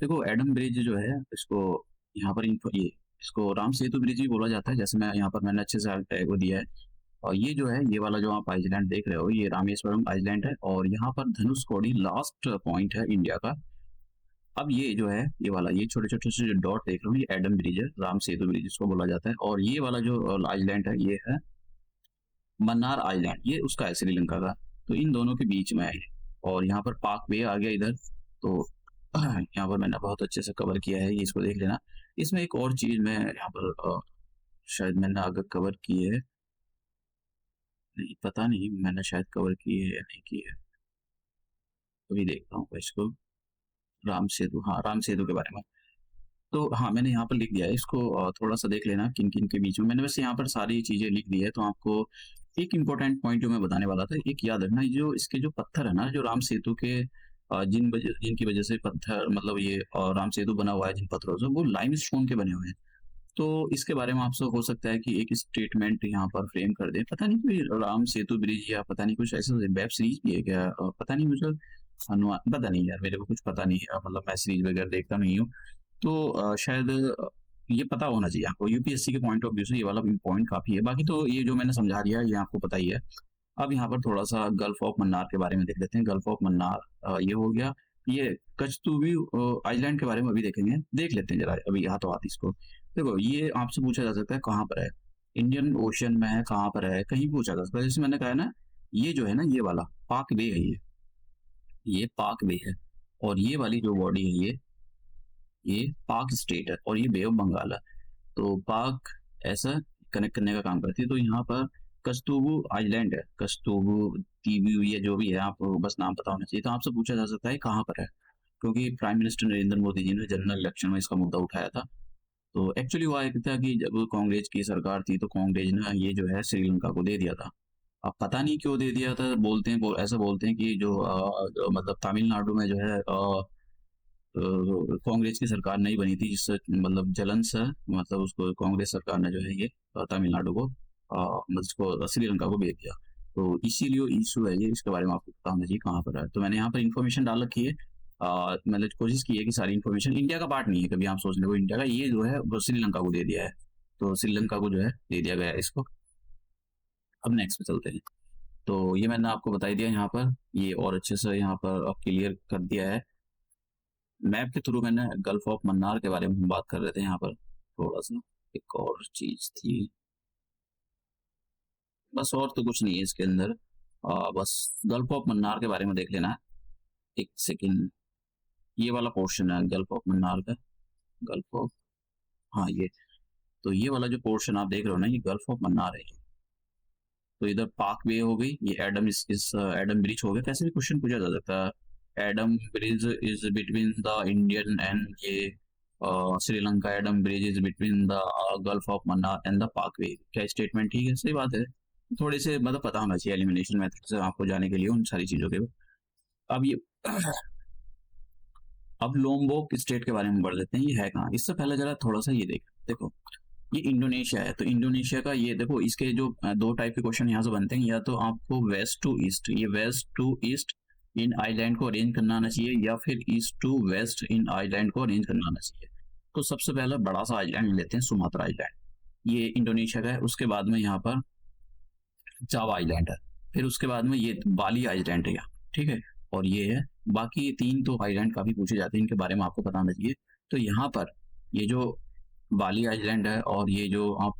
S1: देखो एडम ब्रिज जो है, इसको यहाँ पर ये इसको राम सेतु ब्रिज भी बोला जाता है, जैसे मैं यहाँ पर मैंने अच्छे से वो दिया है। और ये जो है, ये वाला जो आप आइलैंड देख रहे हो, ये रामेश्वरम आइलैंड है, और यहाँ पर धनुषकोडी लास्ट पॉइंट है इंडिया का। अब ये जो है, ये वाला, ये छोटे छोटे से जो डॉट देख रहे हो, ये एडम ब्रिज है, राम सेतु ब्रिज इसको बोला जाता है। और ये वाला जो आइलैंड है, ये है मन्नार आइलैंड, ये उसका है श्रीलंका का। तो इन दोनों के बीच में है। और यहाँ पर पाक वे आ गया इधर। तो यहाँ पर मैंने बहुत अच्छे से कवर किया है, ये इसको देख लेना। इसमें एक और चीज मैं यहाँ पर शायद मैंने आगे कवर की है, नहीं पता नहीं, मैंने शायद कवर की है या नहीं की है, अभी देखता हूँ इसको। राम सेतु, हाँ राम सेतु के बारे में। तो हाँ मैंने यहाँ पर लिख दिया है, इसको थोड़ा सा देख लेना किन किन के बीच में। मैंने वैसे यहाँ पर सारी चीजें लिख दी है। तो आपको एक इम्पोर्टेंट पॉइंट जो मैं बताने वाला था, एक याद रखना, जो इसके जो पत्थर है ना, जो राम सेतु के जिनकी वजह से पत्थर, मतलब ये राम सेतु बना हुआ है जिन पत्थरों से, वो लाइम स्टोन के बने हुए हैं। तो इसके बारे में आपसे हो सकता है कि एक स्टेटमेंट यहाँ पर फ्रेम कर दे, पता नहीं कोई राम सेतु ब्रिज या पता नहीं कुछ ऐसा वेब सीरीज भी है क्या, पता नहीं मुझे अनुमान, पता नहीं यार, मेरे को कुछ पता नहीं है, मतलब मैं सीरीज वगैरह देखता नहीं हूँ। तो शायद ये पता होना चाहिए आपको, यूपीएससी के पॉइंट ऑफ व्यू से ये वाला पॉइंट काफी है। बाकी तो ये जो मैंने समझा दिया ये आपको पता ही है। अब यहाँ पर थोड़ा सा गल्फ ऑफ मन्नार के बारे में देख लेते हैं। गल्फ ऑफ मन्नार ये हो गया। ये कचतूबी आइलैंड के बारे में अभी देखेंगे, देख लेते हैं जरा अभी हाथों हाथ इसको। देखो ये आपसे पूछा जा सकता है कहाँ पर है, इंडियन ओशन में है, कहाँ पर है, कहीं पूछा जा सकता है। जैसे मैंने कहा ना, ये जो है ना, ये वाला पाक वे है, ये पाक वे है। और ये वाली जो बॉडी है, ये पाक स्टेट है, और ये बे ऑफ बंगाल है। तो पाक ऐसा कनेक्ट करने का काम करती है। तो यहाँ पर कस्तूबू आइलैंड है, कस्तूबू द्वीप, ये जो भी है, आपको बस नाम पता होना चाहिए। तो आपसे पूछा जा सकता है कहाँ पर है, क्योंकि प्राइम मिनिस्टर नरेंद्र मोदी जी ने जनरल इलेक्शन में इसका मुद्दा उठाया था। तो एक्चुअली हुआ एक था कि जब कांग्रेस की सरकार थी, तो कांग्रेस ने ये जो है श्रीलंका को दे दिया था। अब पता नहीं क्यों दे दिया था, बोलते हैं ऐसा बोलते हैं कि जो मतलब तमिलनाडु में जो है कांग्रेस की सरकार नहीं बनी थी, जिससे मतलब जलन से मतलब उसको कांग्रेस सरकार ने जो है ये तमिलनाडु को मतलब श्रीलंका को भेज दिया। तो इसीलिए इशू है ये, इसके बारे में आपको पता होना चाहिए कहाँ पर है। तो मैंने यहाँ पर इन्फॉर्मेशन डाल रखी है, मैंने कोशिश की है कि सारी इन्फॉर्मेशन, इंडिया का पार्ट नहीं है कभी आप सोच ले, वो इंडिया का ये जो है वो श्रीलंका को दे दिया है, तो श्रीलंका को जो है दे दिया गया है इसको। अब नेक्स्ट पे चलते हैं। तो ये मैंने आपको बता दिया यहाँ पर, ये और अच्छे से यहाँ पर क्लियर कर दिया है मैप के थ्रू। मैंने गल्फ ऑफ मन्नार के बारे में हम बात कर रहे थे यहाँ पर, थोड़ा सा एक और चीज थी, बस और तो कुछ नहीं है इसके अंदर। बस गल्फ ऑफ मन्नार के बारे में देख लेना है। एक सेकेंड, ये वाला पोर्शन है गल्फ ऑफ मन्नार का, गल्फ ऑफ, हाँ ये, तो ये वाला जो पोर्शन आप देख रहे हो ना, ये गल्फ ऑफ मन्नार है। तो इधर पाक वे हो गई, ये एडम इस एडम ब्रिज हो गया। कैसे भी क्वेश्चन पूछा जा सकता है, Adam Bridge is between the Indian and ये Sri Lanka, Adam Bridge is between the Gulf of Mannar and the Palk Bay. क्या स्टेटमेंट ठीक है? सही बात है। थोड़े से मतलब पता होना चाहिए एलिमिनेशन मेथड से आपको जाने के लिए उन सारी चीजों के। अब ये अब लोम्बोक स्टेट के बारे में बढ़ लेते हैं, ये है कहाँ। इससे पहले जरा थोड़ा सा ये देखो ये इंडोनेशिया है। तो इंडोनेशिया का ये देखो, इसके जो दो टाइप के क्वेश्चन यहाँ से बनते हैं, या तो आपको वेस्ट टू ईस्ट, ये वेस्ट टू ईस्ट इन आइलैंड को अरेंज करना आना चाहिए, या फिर ईस्ट टू वेस्ट इन आइलैंड को अरेंज करना आना चाहिए। तो सबसे पहले बड़ा सा आइलैंड लेते हैं, सुमात्रा आइलैंड, ये इंडोनेशिया का है। उसके बाद में यहाँ पर जावा आइलैंड है, फिर उसके बाद में ये बाली आइलैंड है यहाँ, ठीक है, और ये है। बाकी तीन तो आइलैंड काफी पूछे जाते हैं, इनके बारे में आपको पता होना चाहिए। तो यहाँ पर ये जो बाली आइलैंड है और ये जो आप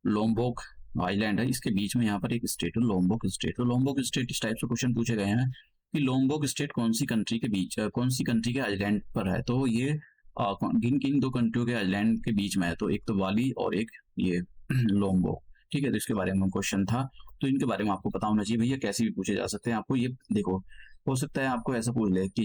S1: लोम्बोक आइलैंड है, इसके बीच में यहाँ पर एक स्टेट है लोम्बोक स्टेट। तो लोम्बोक स्टेट इस टाइप से क्वेश्चन पूछे गए हैं कि लोम्बोक स्टेट कौन सी कंट्री के बीच, कौन सी कंट्री के आइलैंड पर है। तो ये किन किन दो कंट्रियों के आइलैंड के बीच में है, तो एक तो बाली और एक ये लोम्बोक, ठीक है। तो इसके बारे में क्वेश्चन था, तो इनके बारे में आपको पता होना चाहिए भैया, कैसे भी पूछे जा सकते हैं आपको। ये देखो, हो सकता है आपको ऐसा पूछ ले कि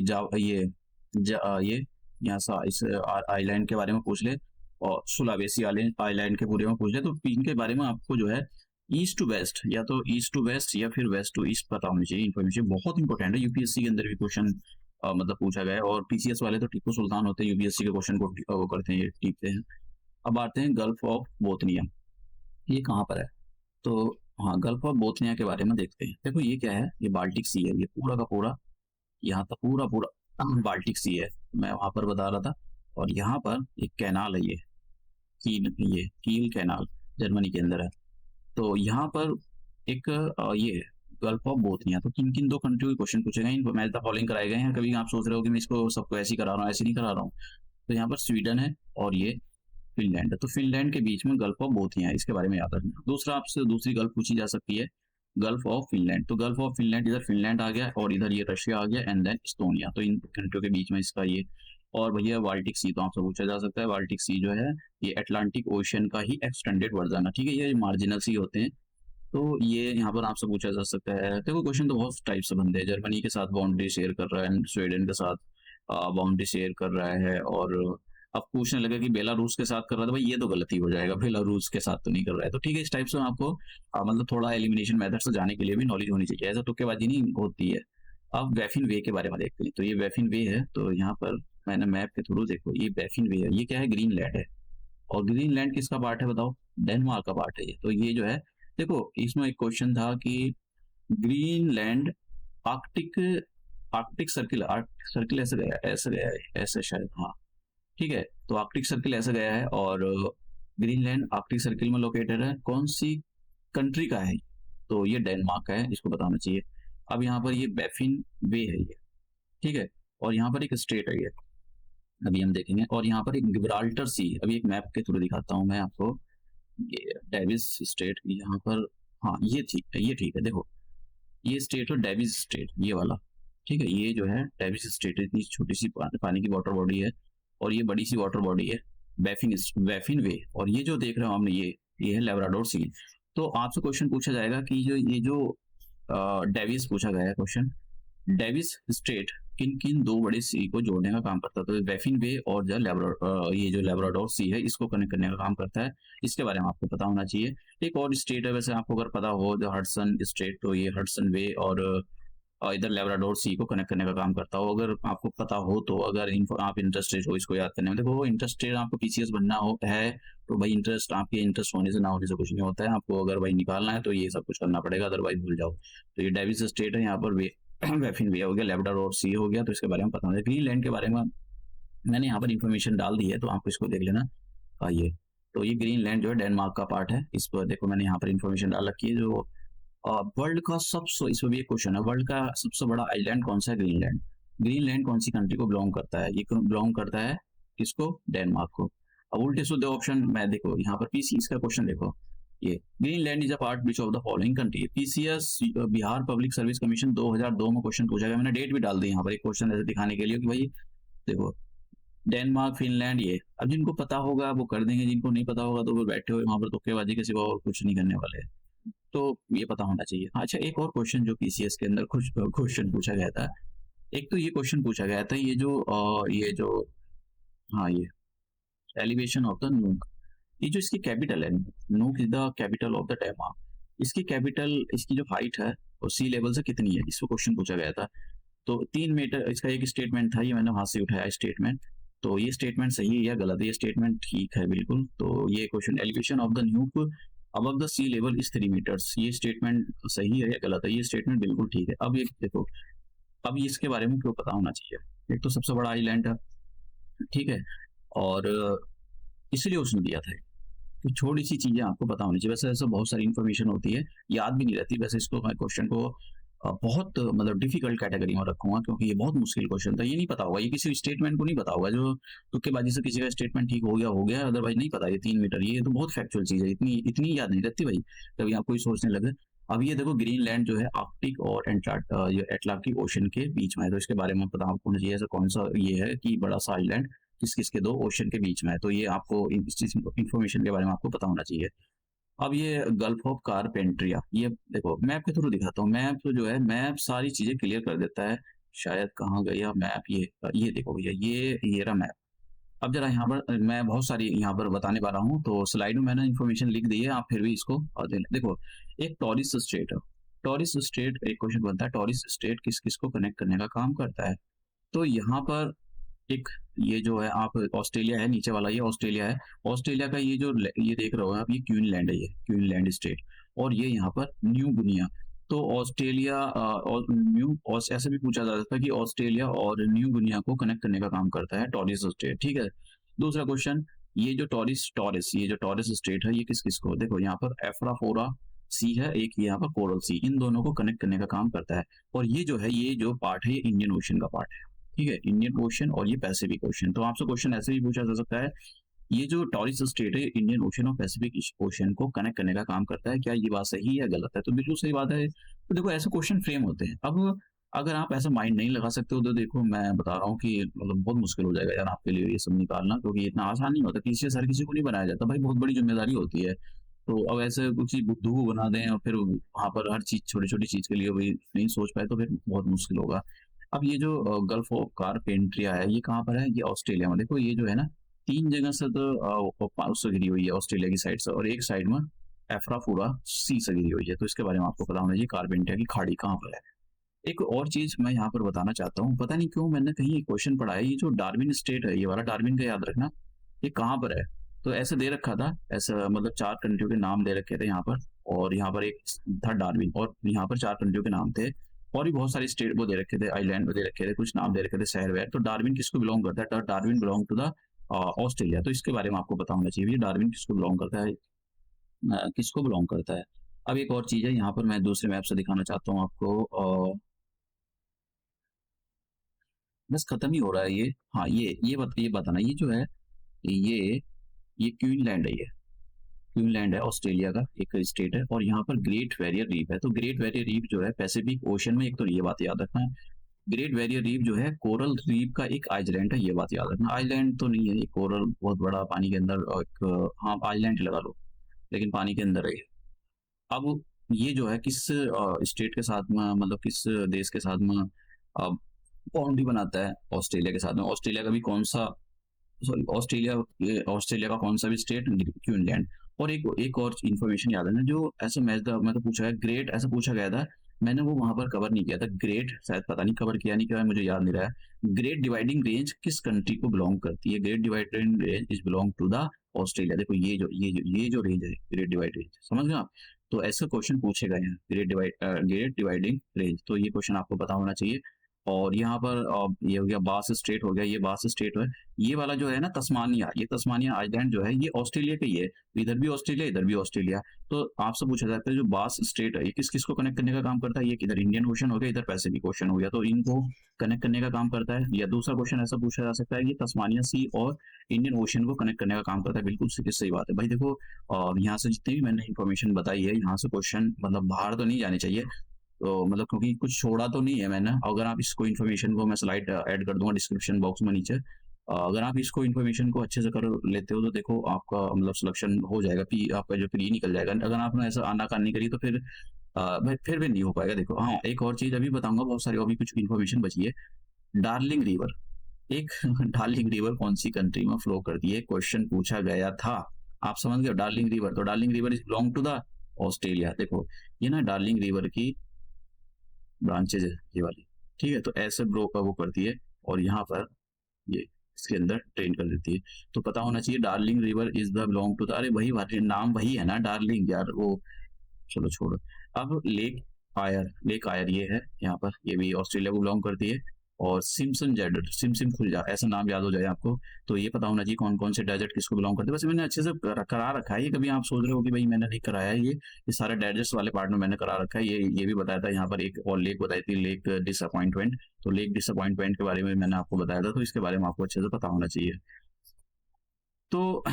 S1: ये यहाँ सा इस आइलैंड के बारे में पूछ ले, और सुलावेसी आइलैंड के पूरे में पूछ ले। तो इनके बारे में आपको जो है ईस्ट टू वेस्ट, या तो ईस्ट टू वेस्ट या फिर वेस्ट टू ईस्ट पता होनी चाहिए। इन्फॉर्मेशन बहुत इंपॉर्टेंट है, यूपीएससी के अंदर भी क्वेश्चन मतलब पूछा गया है, और पीसीएस वाले तो टीपू सुल्तान होते हैं, यूपीएससी के क्वेश्चन को वो करते हैं, ये टीपते हैं। अब आते हैं गल्फ ऑफ बोथनिया, ये कहाँ पर है। तो हाँ, गल्फ ऑफ बोथनिया के बारे में देखते हैं। देखो ये क्या है, ये बाल्टिक सी है, ये पूरा का पूरा, यहाँ तक पूरा पूरा बाल्टिक सी है, मैं वहां पर बता रहा था। और यहाँ पर एक कैनाल है, ये कील कैनाल जर्मनी के अंदर है। तो यहाँ पर एक ये गल्फ ऑफ बोथनिया। तो किन किन दो कंट्री के क्वेश्चन पूछे गए, इनको मैच द फॉलोइंग कराए गए हैं। कभी आप सोच रहे हो कि मैं इसको सबको ऐसे ही करा रहा हूँ, ऐसे नहीं करा रहा हूँ। तो यहाँ पर स्वीडन है और ये फिनलैंड है। तो फिनलैंड के बीच में गल्फ ऑफ बोथनिया है, इसके बारे में याद रखना। दूसरा आपसे दूसरी गल्फ पूछी जा सकती है, गल्फ ऑफ फिनलैंड। तो गल्फ ऑफ फिनलैंड, इधर फिनलैंड आ गया और इधर ये रशिया आ गया, एंड देन इस्टोनिया। तो इन कंट्रियों के बीच में इसका ये। और भैया बाल्टिक सी तो आपसे पूछा जा सकता है, बाल्टिक सी जो है ये अटलांटिक ओशन का ही एक्सटेंडेड वर्जन है, ठीक है। ये मार्जिनल सी होते हैं, तो ये यहाँ पर आपसे पूछा जा सकता है। देखो क्वेश्चन तो बहुत टाइप से बनते हैं, जर्मनी के साथ बाउंड्री शेयर कर रहा है, स्वीडन के साथ बाउंड्री शेयर कर रहा है, और अब पूछने लगा कि बेलारूस के साथ कर रहा था, भाई ये तो गलती हो जाएगा, बेलारूस के साथ तो नहीं कर रहा है। तो ठीक है, इस टाइप से आपको मतलब थोड़ा एलिमिनेशन मेथड से जाने के लिए भी नॉलेज होनी चाहिए, ऐसा तुक्केबाजी नहीं होती है। अब बैफिन वे के बारे में देखते हैं। तो ये बैफिन वे है, तो यहाँ पर मैंने मैप के थ्रू देखो, ये बैफिन वे है, ये क्या है, ग्रीनलैंड है। और ग्रीनलैंड किसका पार्ट है बताओ, डेनमार्क का पार्ट है ये। तो ये जो है, देखो इसमें एक क्वेश्चन था कि Greenland Arctic Arctic circle, Arctic circle ऐसे गया, ऐसे गया है, ऐसे शायद, हाँ ठीक है। तो आर्कटिक सर्किल ऐसे गया है, और ग्रीनलैंड आर्कटिक सर्किल में लोकेटेड है। कौन सी कंट्री का है, तो ये डेनमार्क का है, इसको बताना चाहिए। अब यहाँ पर ये बैफिन वे है ये, ठीक है, और यहाँ पर एक स्टेट है ये, अभी हम देखेंगे। और यहाँ पर एक गिब्राल्टर सी, अभी एक मैप के थ्रू दिखाता हूँ मैं आपको, ये डेविस स्टेट यहाँ पर, हाँ ये ठीक है। देखो ये स्टेट है डेविस स्टेट, ये वाला, ठीक है। ये जो है डेविस स्टेट, इतनी छोटी सी पानी की वाटर बॉडी है, और ये बड़ी सी वाटर बॉडी है बैफिन वे। और ये जो देख रहे हो हमने, ये है लेब्राडोर सी। तो आपसे क्वेश्चन पूछा जाएगा कि ये जो डेविस पूछा गया है क्वेश्चन, डेविस स्टेट किन किन दो बड़े सी को जोड़ने का काम करता है, तो बैफिन बे और जो ये जो लेब्राडोर सी है इसको कनेक्ट करने का काम करता है। इसके बारे में आपको पता होना चाहिए। एक और स्टेट है, वैसे आपको अगर पता हो, जो हडसन स्टेट, तो ये हडसन बे और इधर लेब्राडोर सी को कनेक्ट करने का काम करता हो। अगर आपको पता हो तो, अगर आप इंटरेस्टेड हो इसको याद करने में, देखो इंटरेस्टेड आपको पीसीएस बनना हो है तो भाई इंटरेस्ट आपके इंटरेस्ट होने से ना होने से कुछ नहीं होता है। आपको अगर भाई निकालना है तो ये सब कुछ करना पड़ेगा, अदरवाइज भूल जाओ। तो ये डेविस स्टेट है, यहाँ पर बैफिन बे हो गया, लेब्राडोर सी हो गया, तो इसके बारे में पता होना। ग्रीनलैंड के बारे में मैंने यहाँ पर इन्फॉर्मेशन डाल दी है, तो आपको इसको देख लेना। आइए, तो ये ग्रीनलैंड जो है डेनमार्क का पार्ट है। इस पर देखो मैंने यहाँ पर इन्फॉर्मेशन डाल रखी है। जो वर्ल्ड का सबसे, इसमें भी एक क्वेश्चन है, वर्ल्ड का सबसे बड़ा आइलैंड कौन सा है? ग्रीनलैंड। ग्रीनलैंड कौन सी कंट्री को बिलोंग करता है? ये बिलोंग करता है किसको? डेनमार्क को। अब उल्टे सीधे ऑप्शन मैं देखो यहाँ पर पीसी इसका क्वेश्चन देखो, ये Greenland is a part which of the following country. PCS Bihar public service commission 2002 में क्वेश्चन पूछा गया। मैंने डेट भी डाल दी यहाँ पर एक क्वेश्चन ऐसे दिखाने के लिए कि भाई देखो डेनमार्क, फिनलैंड, ये अब जिनको पता होगा वो कर देंगे, जिनको नहीं पता होगा तो वो बैठे हुए वहां पर तुक्केबाजी के सिवा और कुछ नहीं करने वाले हैं। तो ये पता होना चाहिए। अच्छा, एक और क्वेश्चन जो पीसीएस के अंदर कुछ क्वेश्चन पूछा गया था। एक तो ये क्वेश्चन पूछा गया था, ये जो हाँ, ये एलिवेशन ऑफ द नूक, ये जो इसकी कैपिटल है, nook is the capital of the Denmark. इसकी कैपिटल, इसकी जो हाइट है वो सी लेवल से कितनी है, इसको क्वेश्चन पूछा गया था। तो 3 मीटर इसका एक स्टेटमेंट था, ये मैंने वहां से उठाया स्टेटमेंट। तो ये स्टेटमेंट सही है या गलत है? ये स्टेटमेंट ठीक है बिल्कुल। तो ये question, elevation of the nuke above the sea level is 3 metres, ये स्टेटमेंट सही है या गलत है? ये स्टेटमेंट बिल्कुल ठीक है। अब ये देखो, अब इसके बारे में क्यों पता होना चाहिए? एक तो सबसे बड़ा आइलैंड है, ठीक है, और इसलिए उसने दिया था। तो छोटी सी चीजें आपको पता होनी चाहिए। वैसे ऐसे बहुत सारी इन्फॉर्मेशन होती है, याद भी नहीं रहती। वैसे इसको मैं क्वेश्चन को बहुत मतलब डिफिकल्ट कैटेगरी में रखूंगा, क्योंकि ये बहुत मुश्किल क्वेश्चन था। ये नहीं पता होगा, ये किसी स्टेटमेंट को नहीं पता होगा, जो तुक्केबाजी से किसी का स्टेटमेंट ठीक हो गया, अदरवाइज नहीं पता। ये 3 मीटर, ये तो बहुत फैक्चुअल चीज है, इतनी इतनी याद नहीं रहती भाई, कभी आपको सोचने लगे। अब ये देखो, ग्रीनलैंड जो है आर्कटिक और एटलांटिक ओशन के बीच में है, तो इसके बारे में पता होना चाहिए। ऐसा कौन सा ये है कि बड़ा सा आइलैंड किस किस के दो ओशन के बीच में है, तो ये आपको इस इंफॉर्मेशन के बारे में आपको पता होना चाहिए। अब ये गल्फ ऑफ कारपेंट्रिया, ये देखो मैप के थ्रू दिखाता हूँ। मैप जो है, मैप सारी चीजें क्लियर कर देता है। शायद कहाँ गया मैप, ये देखो भैया, ये रहा मैप। अब जरा यहाँ पर मैं बहुत सारी यहाँ पर बताने वाला हूँ, तो स्लाइड में मैंने इन्फॉर्मेशन लिख दी है, आप फिर भी इसको देखो। एक टॉरिस स्टेट है, टॉरिस स्टेट, एक क्वेश्चन बनता है, टॉरिस स्टेट किस किस को कनेक्ट करने का काम करता है? तो यहाँ पर एक, ये जो है आप, ऑस्ट्रेलिया है नीचे वाला, ये ऑस्ट्रेलिया है। ऑस्ट्रेलिया का ये जो ये देख रहे हो आप, ये क्वीनलैंड है, ये क्वीनलैंड स्टेट, और ये यहाँ पर न्यू गुनिया। तो ऑस्ट्रेलिया और ऐसे भी पूछा जा सकता है कि ऑस्ट्रेलिया और न्यू गुनिया को कनेक्ट करने का काम करता है टॉरिस स्टेट, ठीक है। दूसरा क्वेश्चन, ये जो टॉरिस ये जो टॉरिस स्टेट है, ये किस किस को, देखो यहाँ पर एफ्राफोरा सी है, एक यहाँ पर कोरल सी, इन दोनों को कनेक्ट करने का काम करता है। और ये जो है, ये जो पार्ट है, ये इंडियन ओशन का पार्ट है, ठीक है, इंडियन ओशन और ये पैसिफिक ओशन। तो आपसे क्वेश्चन ऐसे भी पूछा जा सकता है, ये जो टॉरिस स्टेट है, इंडियन ओशन और पैसिफिक ओशन को कनेक्ट करने का काम करता है, क्या ये बात सही है या गलत है? तो बिल्कुल सही बात है। तो देखो, ऐसे क्वेश्चन फ्रेम होते हैं। अब अगर आप ऐसा माइंड नहीं लगा सकते हो, तो देखो मैं बता रहा हूँ कि मतलब बहुत मुश्किल हो जाएगा यार आपके लिए ये सब निकालना, क्योंकि इतना आसान नहीं होता। पीसीएस हर किसी को नहीं बनाया जाता भाई, बहुत बड़ी जिम्मेदारी होती है। तो अब ऐसे कुछ ही बुद्धू को बना दें और फिर वहां पर हर चीज, छोटी छोटी चीज के लिए भाई नहीं सोच पाए, तो फिर बहुत मुश्किल होगा। अब ये जो गल्फ ऑफ कारपेंट्रिया है, ये कहाँ पर है? ये ऑस्ट्रेलिया में। देखो ये जो है ना, 3 जगह से तो उससे घिरी हुई है ऑस्ट्रेलिया की साइड से, और एक साइड में एफ्राफूरा सी से घिरी हुई है। तो इसके बारे में आपको पता होना चाहिए, कारपेंट्रिया की खाड़ी कहाँ पर है। एक और चीज मैं यहाँ पर बताना चाहता हूँ, पता नहीं क्यों मैंने कहीं एक क्वेश्चन पढ़ा है, ये जो डार्विन स्टेट है, ये वाला डार्विन का याद रखना, ये कहाँ पर है? तो ऐसे दे रखा था, ऐसा मतलब 4 कंट्रियों के नाम दे रखे थे यहाँ पर, और यहाँ पर एक था डार्विन, और यहाँ पर 4 कंट्रियों के नाम थे, और भी बहुत सारे स्टेट वो दे रखे थे, आइलैंड वो दे रखे थे, कुछ नाम दे रखे थे, शहर वहर। तो डार्विन किसको बिलोंग करता है? तो Darwin belong to the Australia. तो इसके बारे में आपको पता होना चाहिए, डार्विन किसको बिलोंग करता है, किसको बिलोंग करता है। अब एक और चीज है, यहाँ पर मैं दूसरे मैप से दिखाना चाहता हूँ आपको, बस खत्म ही हो रहा है ये। हाँ, ये बताना, ये जो है, ये ये क्वीनलैंड है, ये क्वीनलैंड है, ऑस्ट्रेलिया का एक स्टेट है, और यहाँ पर ग्रेट बैरियर रीफ है। तो ग्रेट बैरियर रीफ जो है पैसिफिक ओशन में, एक तो ये बात याद रखना है, ग्रेट बैरियर रीफ जो है कोरल रीफ का एक आइलैंड है, ये बात याद रखना। आइलैंड तो नहीं है ये, कोरल बहुत बड़ा पानी के अंदर एक, हाँ आइलैंड लगा लो, लेकिन पानी के अंदर है ये। अब ये जो है किस स्टेट के साथ में, मतलब किस देश के साथ में बाउंड्री बनाता है ऑस्ट्रेलिया के साथ में। ऑस्ट्रेलिया का भी कौन सा, सॉरी, ऑस्ट्रेलिया का कौन सा भी स्टेट, क्वीनलैंड। और एक और इन्फॉर्मेशन याद है ना, जो ऐसे मैच में तो पूछा है ग्रेट, ऐसा पूछा गया था, मैंने वो वहां पर कवर नहीं किया था। ग्रेट शायद, पता नहीं कवर किया नहीं किया, मुझे याद नहीं रहा है। ग्रेट डिवाइडिंग रेंज किस कंट्री को बिलोंग करती है? Great Dividing Range is belong to the Australia. देखो ये जो रेंज है, ग्रेट डिवाइड रेंज, समझ गए आप? तो ऐसा क्वेश्चन पूछेगा यहाँ, ग्रेट डिवाइडिंग रेंज, तो ये क्वेश्चन आपको पता होना चाहिए। और यहाँ पर ये हो गया बास स्ट्रेट, हो गया ये बास स्ट्रेट है। ये वाला जो है ना तस्मानिया, ये तस्मानिया आइलैंड जो है ये ऑस्ट्रेलिया का ही है। इधर भी ऑस्ट्रेलिया, इधर भी ऑस्ट्रेलिया। तो आपसे पूछा जाता है जो बास स्ट्रेट है ये किस किस को कनेक्ट करने का काम करता है? ये इधर इंडियन ओशन हो गया, इधर पैसिफिक ओशन हो गया, तो इनको कनेक्ट करने का काम करता है। या दूसरा क्वेश्चन ऐसा पूछा जा सकता है कि तस्मानिया सी और इंडियन ओशन को कनेक्ट करने का काम करता है। बिल्कुल सही बात है भाई। देखो यहाँ से जितनी भी मैंने इन्फॉर्मेशन बताई है, यहाँ से क्वेश्चन मतलब बाहर तो नहीं जाने चाहिए, तो मतलब क्योंकि कुछ छोड़ा तो नहीं है मैंने। अगर आप इसको इन्फॉर्मेशन को, मैं स्लाइड ऐड कर दूंगा डिस्क्रिप्शन बॉक्स में नीचे, अगर आप इसको इन्फॉर्मेशन को अच्छे से कर लेते हो तो देखो आपका मतलब सिलेक्शन हो जाएगा, पी आपका जो प्री निकल जाएगा। अगर आपने ऐसा आनाकानी करी तो फिर भाई फिर भी नहीं हो पाएगा। देखो हाँ, एक और चीज अभी बताऊंगा, बहुत सारी अभी कुछ इन्फॉर्मेशन बची है। डार्लिंग रिवर, एक डार्लिंग रिवर कौन सी कंट्री में फ्लो करती है, क्वेश्चन पूछा गया था। आप समझ गए डार्लिंग रिवर, तो Darling river is belong to the Australia. देखो ये ना डार्लिंग रिवर की ब्रांचेज है ये वाली, ठीक है। तो ऐसे ब्रो का वो करती है और यहाँ पर ये इसके अंदर ट्रेन कर देती है। तो पता होना चाहिए Darling river is the belong to the, अरे वही बात है, नाम वही है ना डार्लिंग यार, वो चलो छोड़ो। अब लेक आयर ये है यहाँ पर, ये भी ऑस्ट्रेलिया को बिलोंग करती है। और सिमसन डेजर्ट, सिम खुल जा, ऐसा नाम याद हो जाए आपको। तो ये पता होना चाहिए कौन कौन से डेजर्ट किसको बिलोंग करते हैं। वैसे मैंने अच्छे से करा रखा है ये, कभी आप सोच रहे हो कि भाई मैंने नहीं कराया है, ये सारे डेजर्ट्स वाले पार्ट में मैंने करा रखा है। ये भी बताया था यहाँ पर, एक और लेक बताई थी, लेक डिसअपॉइंटमेंट। तो लेक डिसअपॉइंटमेंट के बारे में मैंने आपको बताया था, तो इसके बारे में आपको अच्छे से पता होना चाहिए। तो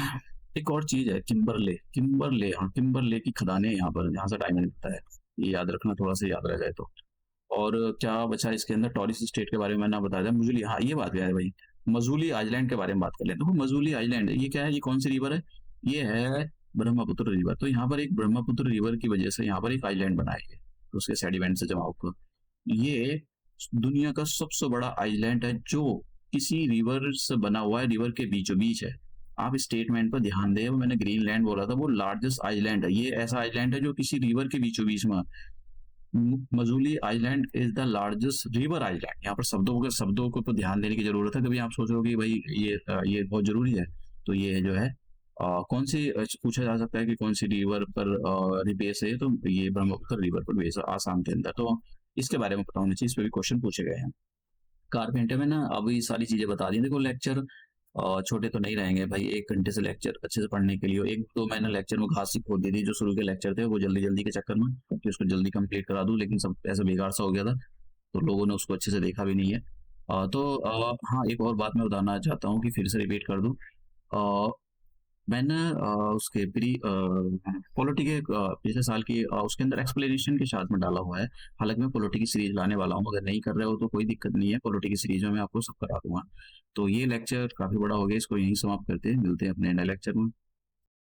S1: एक और चीज है किम्बरले, हाँ किम्बरले की खदानें यहाँ पर, जहाँ से डायमंड मिलता है, ये याद रखना, थोड़ा सा याद रह जाए तो। और क्या बचा इसके अंदर, टॉरिस स्टेट के बारे में मैंने बताया था, मजूली, हाँ ये बात क्या है भाई, मजूली आइलैंड के बारे में बात कर लेते हैं। तो मजूली आइलैंड ये क्या है, ये कौन सी रिवर है? ये है ब्रह्मपुत्र रिवर। तो यहाँ पर एक ब्रह्मपुत्र रिवर की वजह से यहाँ पर एक आइलैंड बनाया है, तो उसके सेडिमेंट से जमाव को, ये दुनिया का सबसे बड़ा आइलैंड है जो किसी रिवर से बना हुआ है, रिवर के बीचों बीच है। आप स्टेटमेंट पर ध्यान दें, वो मैंने ग्रीनलैंड बोला था, वो लार्जेस्ट आइलैंड है। ये ऐसा आइलैंड है जो किसी रिवर के बीचों बीच में। Majuli island is the largest river island. यहाँ पर शब्दों को तो ध्यान देने की जरूरत है। कभी आप सोच रहे हो कि भाई ये बहुत जरूरी है, तो ये जो है कौन सी पूछा जा सकता है कि कौन सी रिवर पर बेस है, तो ये ब्रह्मपुत्र रिवर पर बेस है आसाम के अंदर। तो इसके बारे में पता होना चाहिए, इस पर भी क्वेश्चन पूछे गए हैं। कारपेंटर में ना अभी सारी चीजें बता दी। देखो लेक्चर छोटे तो नहीं रहेंगे भाई, 1 घंटे से लेक्चर अच्छे से पढ़ने के लिए। एक तो मैंने लेक्चर में घास ही खोद दी थी, जो शुरू के लेक्चर थे वो जल्दी जल्दी के चक्कर में कि उसको जल्दी कंप्लीट करा दूं, लेकिन सब ऐसा बेकार सा हो गया था, तो लोगों ने उसको अच्छे से देखा भी नहीं है। हाँ एक और बात मैं बताना चाहता हूँ कि फिर से रिपीट कर दूं। मैंने उसके प्री पॉलिटी के पिछले साल की उसके अंदर एक्सप्लेनेशन के साथ में डाला हुआ है। हालांकि मैं पॉलिटी की सीरीज लाने वाला हूँ, अगर नहीं कर रहे हो तो कोई दिक्कत नहीं है, पॉलिटी की सीरीज में मैं आपको सब करा दूंगा। तो ये लेक्चर काफी बड़ा हो गया, इसको यहीं समाप्त करते हैं, मिलते हैं अपने नए लेक्चर में।